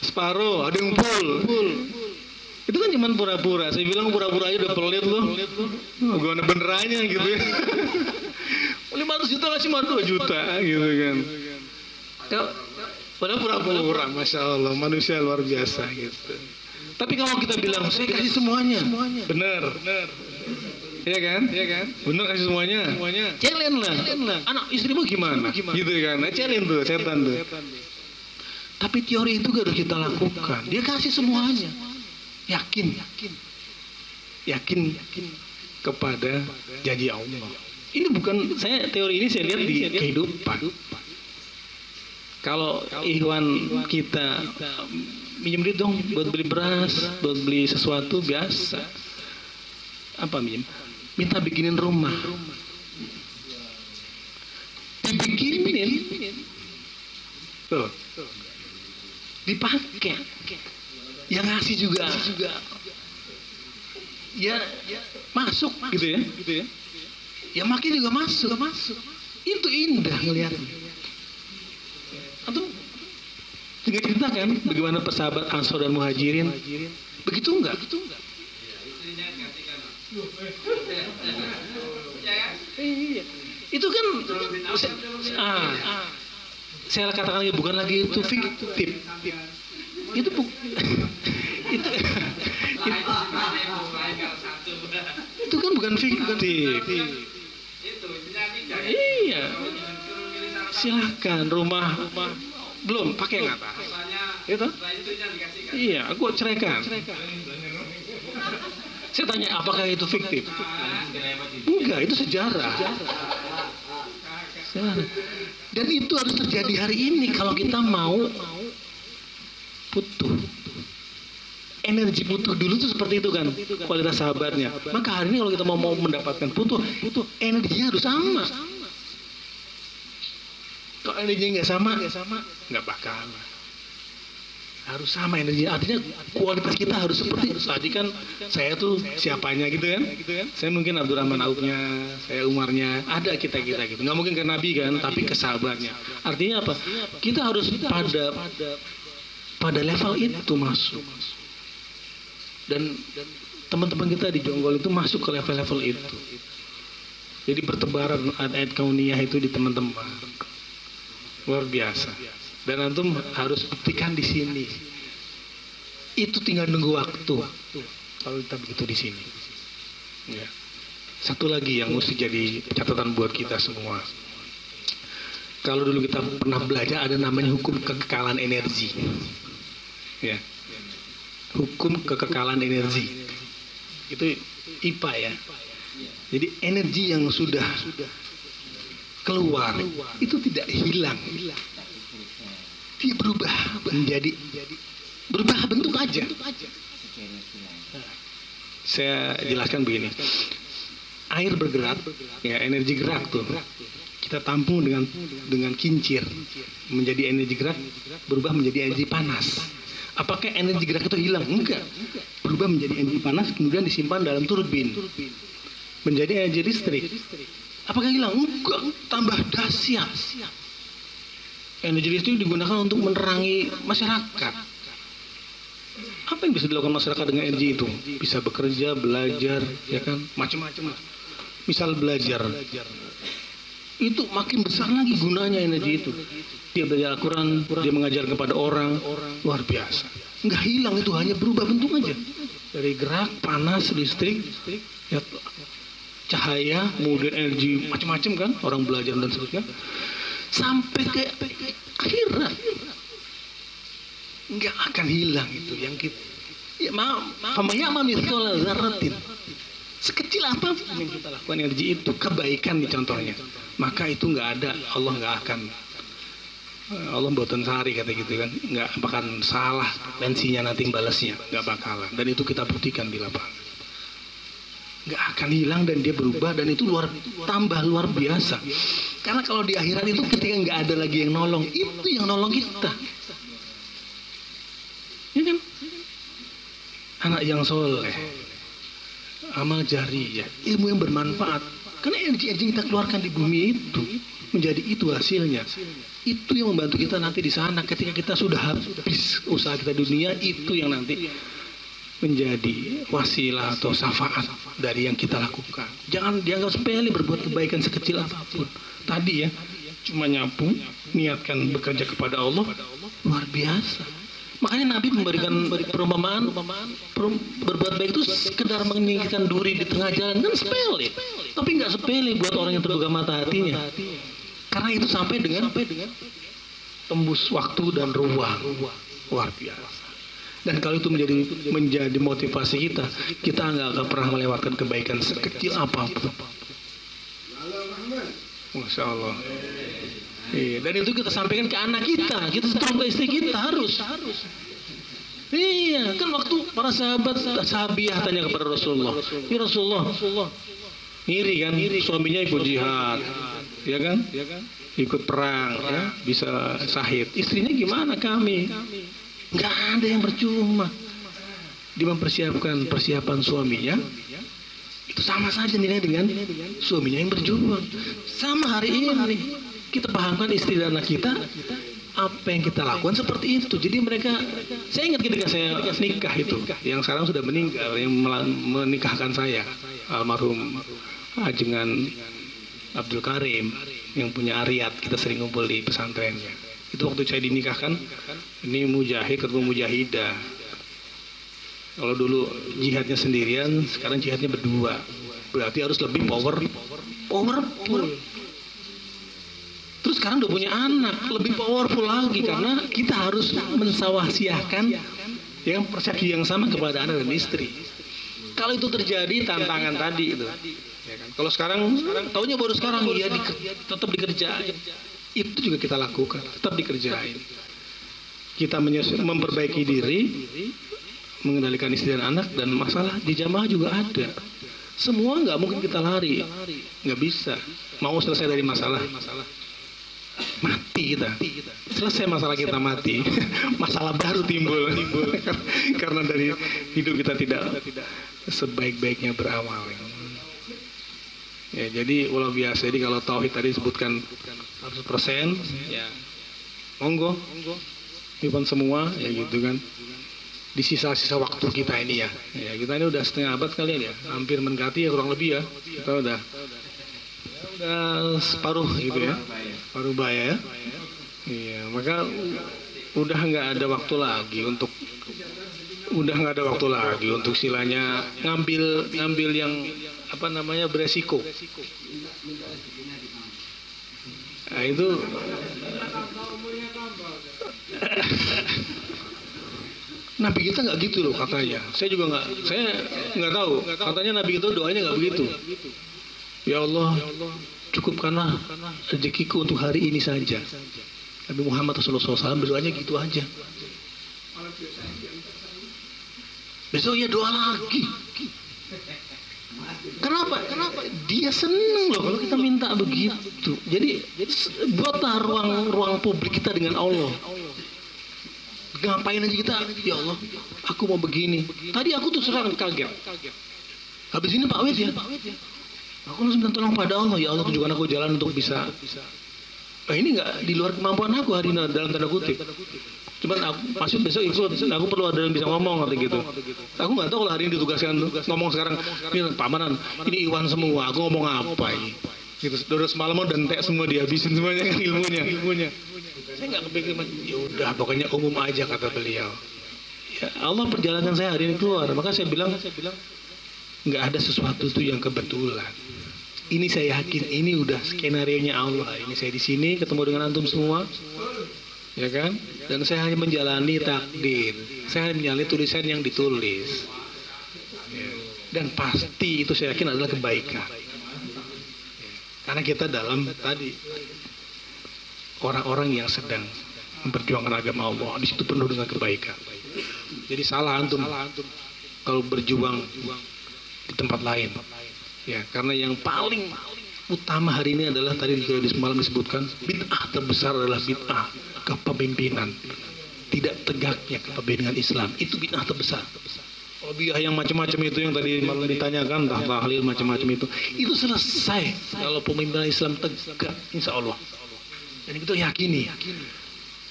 Separuh, ada yang full. Itu kan cuma pura-pura. Saya bilang pura-pura aja udah pelit loh. Gimana benerannya gitu ya. 500 juta kasih cuma 2 juta gitu kan. Padahal pura-pura, Masya Allah, manusia luar biasa gitu. Tapi kalau kita bilang, saya kasih semuanya. Bener. Iya kan? Bener kasih semuanya. Challenge lah. Anak istrimu gimana? Gitu kan? Nah, challenge tuh, setan tuh. Tapi teori itu harus kita lakukan. Dia kasih semuanya. Yakin kepada janji Allah. Ini bukan teori ini saya lihat di kehidupan. Kalau ikhwan kita minjem duit dong buat beli beras, buat beli sesuatu biasa. Apa minta bikinin rumah. Dibikinin. Tuh. Dipakai. Yang ngasih juga. Ya masuk gitu ya. Ya makin juga masuk. Itu indah ngelihatnya. Atau tinggal ceritakan bagaimana persahabat Ansor dan Muhajirin. Begitu enggak? Iya. Itu kan saya katakan lagi bukan lagi itu fiktif. Itu itu kan bukan fiktif. Iya. Silahkan rumah belum pakai nggak Pak? Itu? Iya, aku ceraikan. Saya tanya apakah itu fiktif? Enggak, itu sejarah. Dan itu harus terjadi hari ini kalau kita mau butuh. Energi butuh dulu tuh seperti itu kan kualitas sahabatnya. Maka hari ini kalau kita mau mendapatkan butuh energinya harus sama. Kalau energinya nggak sama, nggak bakal. harus sama energi. Artinya kualitas kita harus seperti tadi kan saya tuh siapanya gitu kan. Saya mungkin Abdurrahman Aufnya, saya Umarnya, ada kita gitu. Nggak mungkin ke Nabi kan, tapi ke sahabatnya. Artinya apa? Kita harus pada level itu masuk. Dan teman-teman kita di Jonggol itu masuk ke level-level itu. Jadi bertebaran ayat kauniyah itu di teman-teman. Luar biasa. Dan antum harus buktikan di sini. Itu tinggal nunggu waktu. Kalau kita begitu di sini. Ya. Satu lagi yang mesti jadi catatan buat kita semua. Kalau dulu kita pernah belajar ada namanya hukum kekekalan energi. Ya. Hukum kekekalan energi. Itu IPA ya. Jadi energi yang sudah keluar itu tidak hilang. Dia berubah bentuk aja. Saya jelaskan begini. Air bergerak, ya energi gerak tuh. Kita tampung dengan kincir menjadi energi gerak, berubah menjadi energi panas. Apakah energi gerak itu hilang? Enggak. Berubah menjadi energi panas, kemudian disimpan dalam turbin menjadi energi listrik. Apakah hilang? Enggak. Tambah dahsyat. Energi listrik digunakan untuk menerangi masyarakat. Apa yang bisa dilakukan masyarakat dengan energi itu? Bisa bekerja, belajar, ya kan, macam-macam lah. Misal belajar, itu makin besar lagi gunanya energi itu. Dia belajar Al-Quran, dia mengajar kepada orang, luar biasa. Nggak hilang, itu hanya berubah bentuk aja. Dari gerak, panas, listrik, ya, cahaya, kemudian energi macam-macam kan, orang belajar dan seterusnya. Sampai ke akhirat nggak akan hilang itu yang kita ya zarratin sekecil apa yang kita lakukan energi itu kebaikan nih contohnya, maka itu nggak ada, Allah nggak akan, Allah mboten sari kata gitu kan, nggak akan salah pensinya nanti balasnya, nggak bakalan, dan itu kita buktikan di lapangan. Nggak akan hilang dan dia berubah, dan itu tambah luar biasa. Karena kalau di akhirat itu ketika nggak ada lagi yang nolong, itu yang nolong kita, ya kan? Anak yang soleh, amal jariyah, ilmu yang bermanfaat. Karena energi yang kita keluarkan di bumi itu menjadi itu hasilnya. Itu yang membantu kita nanti di sana ketika kita sudah habis usaha kita di dunia, itu yang nanti menjadi wasilah atau syafaat dari yang kita lakukan. Jangan dianggap sepele berbuat kebaikan sekecil apapun. Tadi ya, cuma nyapu, niatkan bekerja kepada Allah, luar biasa. Makanya Nabi memberikan perumpamaan, berbuat baik itu sekedar meninggikan duri di tengah jalan, kan sepele. Tapi nggak sepele buat orang yang terbuka mata hatinya. Karena itu sampai dengan tembus waktu dan ruang, luar biasa. Dan kalau itu menjadi motivasi kita nggak akan pernah melewatkan kebaikan sekecil apapun. Masya Allah. Iya, dan itu kita sampaikan ke anak kita seterusnya ke istri kita harus. Iya, kan waktu para sahabiah tanya kepada Rasulullah, ya Rasulullah, ngiri kan, suaminya ikut jihad, ya kan, ikut perang, ya, bisa syahid. Istrinya gimana kami? Nggak ada yang percuma. Dia mempersiapkan persiapan suaminya, itu sama saja nilai dengan suaminya yang berjuang. Sama hari ini kita pahamkan istri dan anak kita apa yang kita lakukan seperti itu. Jadi mereka, saya ingat ketika saya nikah itu, yang sekarang sudah meninggal, yang menikahkan saya, almarhum Ajengan Abdul Karim, yang punya Ariat, kita sering ngumpul di pesantrennya. Itu waktu saya dinikahkan, ini mujahid ketemu mujahidah. Kalau dulu jihadnya sendirian, sekarang jihadnya berdua. Berarti harus lebih powerful. Terus sekarang udah punya anak, lebih powerful lagi, karena kita harus mensawasiahkan yang persepsi yang sama kepada anak dan istri. Kalau itu terjadi, tantangan tadi itu. Ya kan? Kalau sekarang, taunya baru sekarang, ya tetap dikerjain. Itu juga kita lakukan, tetap dikerjain. Kita memperbaiki diri, mengendalikan istri dan anak, dan masalah di jamaah juga ada. Semua nggak mungkin kita lari, nggak bisa. Mau selesai dari masalah, mati kita. Selesai masalah kita mati, masalah baru timbul karena dari hidup kita tidak sebaik-baiknya beramal. Ya, jadi luar biasa. Jadi kalau tauhid tadi disebutkan 100%, ya monggo, iman semua, ya gitu kan. Di sisa-sisa waktu kita ini ya kita ini udah setengah abad kalian ya, hampir mendekati ya, kurang lebih ya, kita udah separuh gitu ya, paruh baya ya. Iya, maka udah nggak ada waktu lagi untuk silanya ngambil yang apa namanya beresiko. Nah itu Nabi kita nggak gitu loh katanya. Saya nggak tahu. Katanya Nabi kita doanya nggak begitu. Ya Allah, cukupkanlah rezekiku untuk hari ini saja. Nabi Muhammad SAW berdoanya gitu aja. Besok ya doa lagi. Kenapa? Dia seneng loh kalau kita minta begitu. Jadi buatlah ruang publik kita dengan Allah. Ngapain aja kita? Ya Allah, aku mau begini. Tadi aku tuh serang kaget. Habis ini Pak Wid ya. Aku langsung minta tolong pada Allah. Ya Allah, tunjukkan aku jalan untuk bisa. Nah, ini nggak di luar kemampuan aku hari ini dalam tanda kutip. Cuman aku masuk besok ikut. Aku perlu ada yang bisa ngomong atau gitu. Aku nggak tahu kalau hari ini ditugaskan ngomong sekarang. Ini pamanan, ini Iwan semua. Aku ngomong apa ini? Gitu. Udah semalaman dan tek semua dihabisin semuanya kan ilmunya. Saya nggak kepikiran. Ya udah, pokoknya umum aja kata beliau. Ya Allah, perjalanan saya hari ini keluar. Maka saya bilang nggak ada sesuatu itu yang kebetulan. Ini saya yakin ini udah skenario-nya Allah. Ini saya di sini ketemu dengan antum semua. Ya kan? Dan saya hanya menjalani takdir. Saya hanya menjalani tulisan yang ditulis. Dan pasti itu saya yakin adalah kebaikan. Karena kita dalam tadi orang-orang yang sedang memperjuangkan agama Allah, di situ penuh dengan kebaikan. Jadi salah antum kalau berjuang di tempat lain. Ya, karena yang paling utama hari ini adalah tadi juga di semalam disebutkan, bid'ah terbesar adalah bid'ah kepemimpinan, tidak tegaknya kepemimpinan Islam. Itu bid'ah terbesar. Kalau bid'ah yang macam-macam itu yang tadi malam ditanyakan, tahlil macam-macam itu selesai kalau pemimpinan Islam tegak, insya Allah. Dan itu yakini.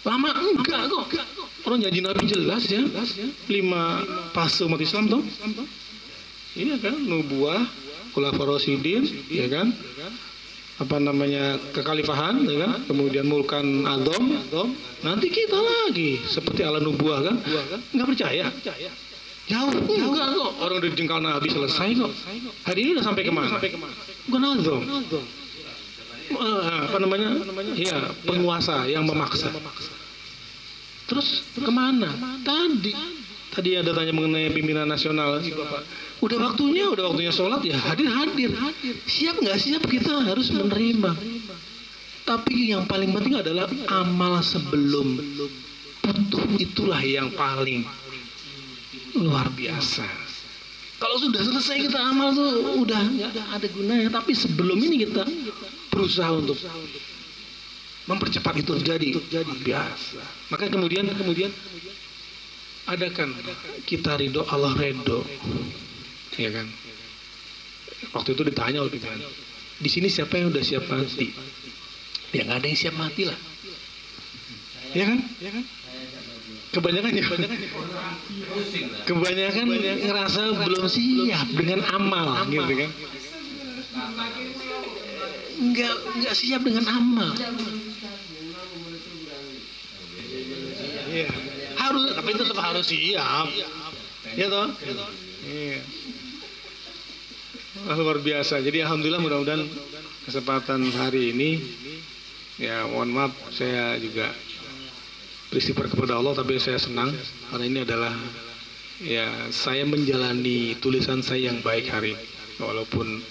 Lama enggak kok. Orang janji Nabi jelas ya. 5 fase umat Islam toh. Ini kan nubuah, khulafaur rasyidin, ya kan? Apa namanya kekhalifahan, ya kan? Kemudian mulkan adom. Nanti kita lagi seperti ala nubuah kan? Enggak percaya? Jauh enggak kok. Orang udah jengkal Nabi selesai kok. Hari ini udah sampai kemana? Bukan adom. Apa namanya? Ya, penguasa yang memaksa. Terus kemana? Tadi ada tanya mengenai pimpinan nasional. Bapak, udah waktunya sholat ya hadir. Siap nggak siap kita harus menerima. Tapi yang paling penting adalah amal sebelum butuh, itulah yang paling luar biasa. Kalau sudah selesai kita amal tuh udah nggak ada gunanya. Tapi sebelum ini kita berusaha untuk mempercepat itu terjadi. Biasa. Maka kemudian adakan kita ridho, Allah ridho, ya kan? Waktu itu ditanya oleh pimpinan, di sini siapa yang udah siap mati? Ya nggak ada yang siap mati lah, ya kan? Kebanyakan ngerasa belum siap dengan amal, gitu kan? Nggak siap dengan amal. Iya. Harus, tapi itu tetap harus siap. Ya toh? Iya. Luar biasa. Jadi alhamdulillah, mudah-mudahan kesempatan hari ini, ya mohon maaf saya juga beristighfar kepada Allah, tapi saya senang karena ini adalah ya saya menjalani tulisan saya yang baik hari ini. Walaupun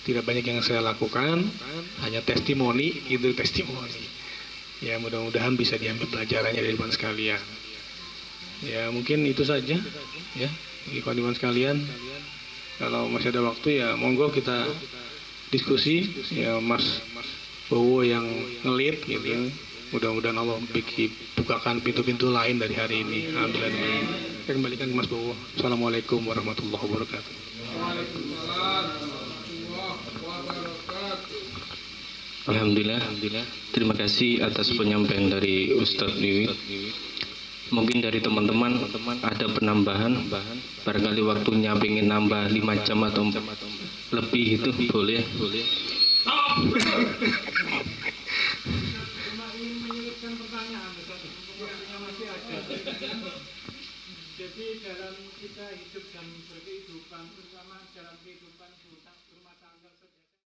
tidak banyak yang saya lakukan, hanya testimoni, itu testimoni. Ya mudah-mudahan bisa diambil pelajarannya dari teman sekalian. Ya mungkin itu saja ya ikhwan sekalian. Kalau masih ada waktu ya monggo kita diskusi ya Mas Bowo yang ngelit gitu. Mudah-mudahan Allah bukakan pintu-pintu lain dari hari ini. Alhamdulillah. Saya kembalikan ke Mas Bowo. Assalamualaikum warahmatullahi wabarakatuh. Alhamdulillah. Terima kasih atas penyampaian dari Ustadz Wiwit. Mungkin dari teman-teman ada penambahan, barangkali waktunya pengen nambah 5 jam atau lebih itu boleh. Jadi dalam kita hidup dan berkehidupan, terutama dalam kehidupan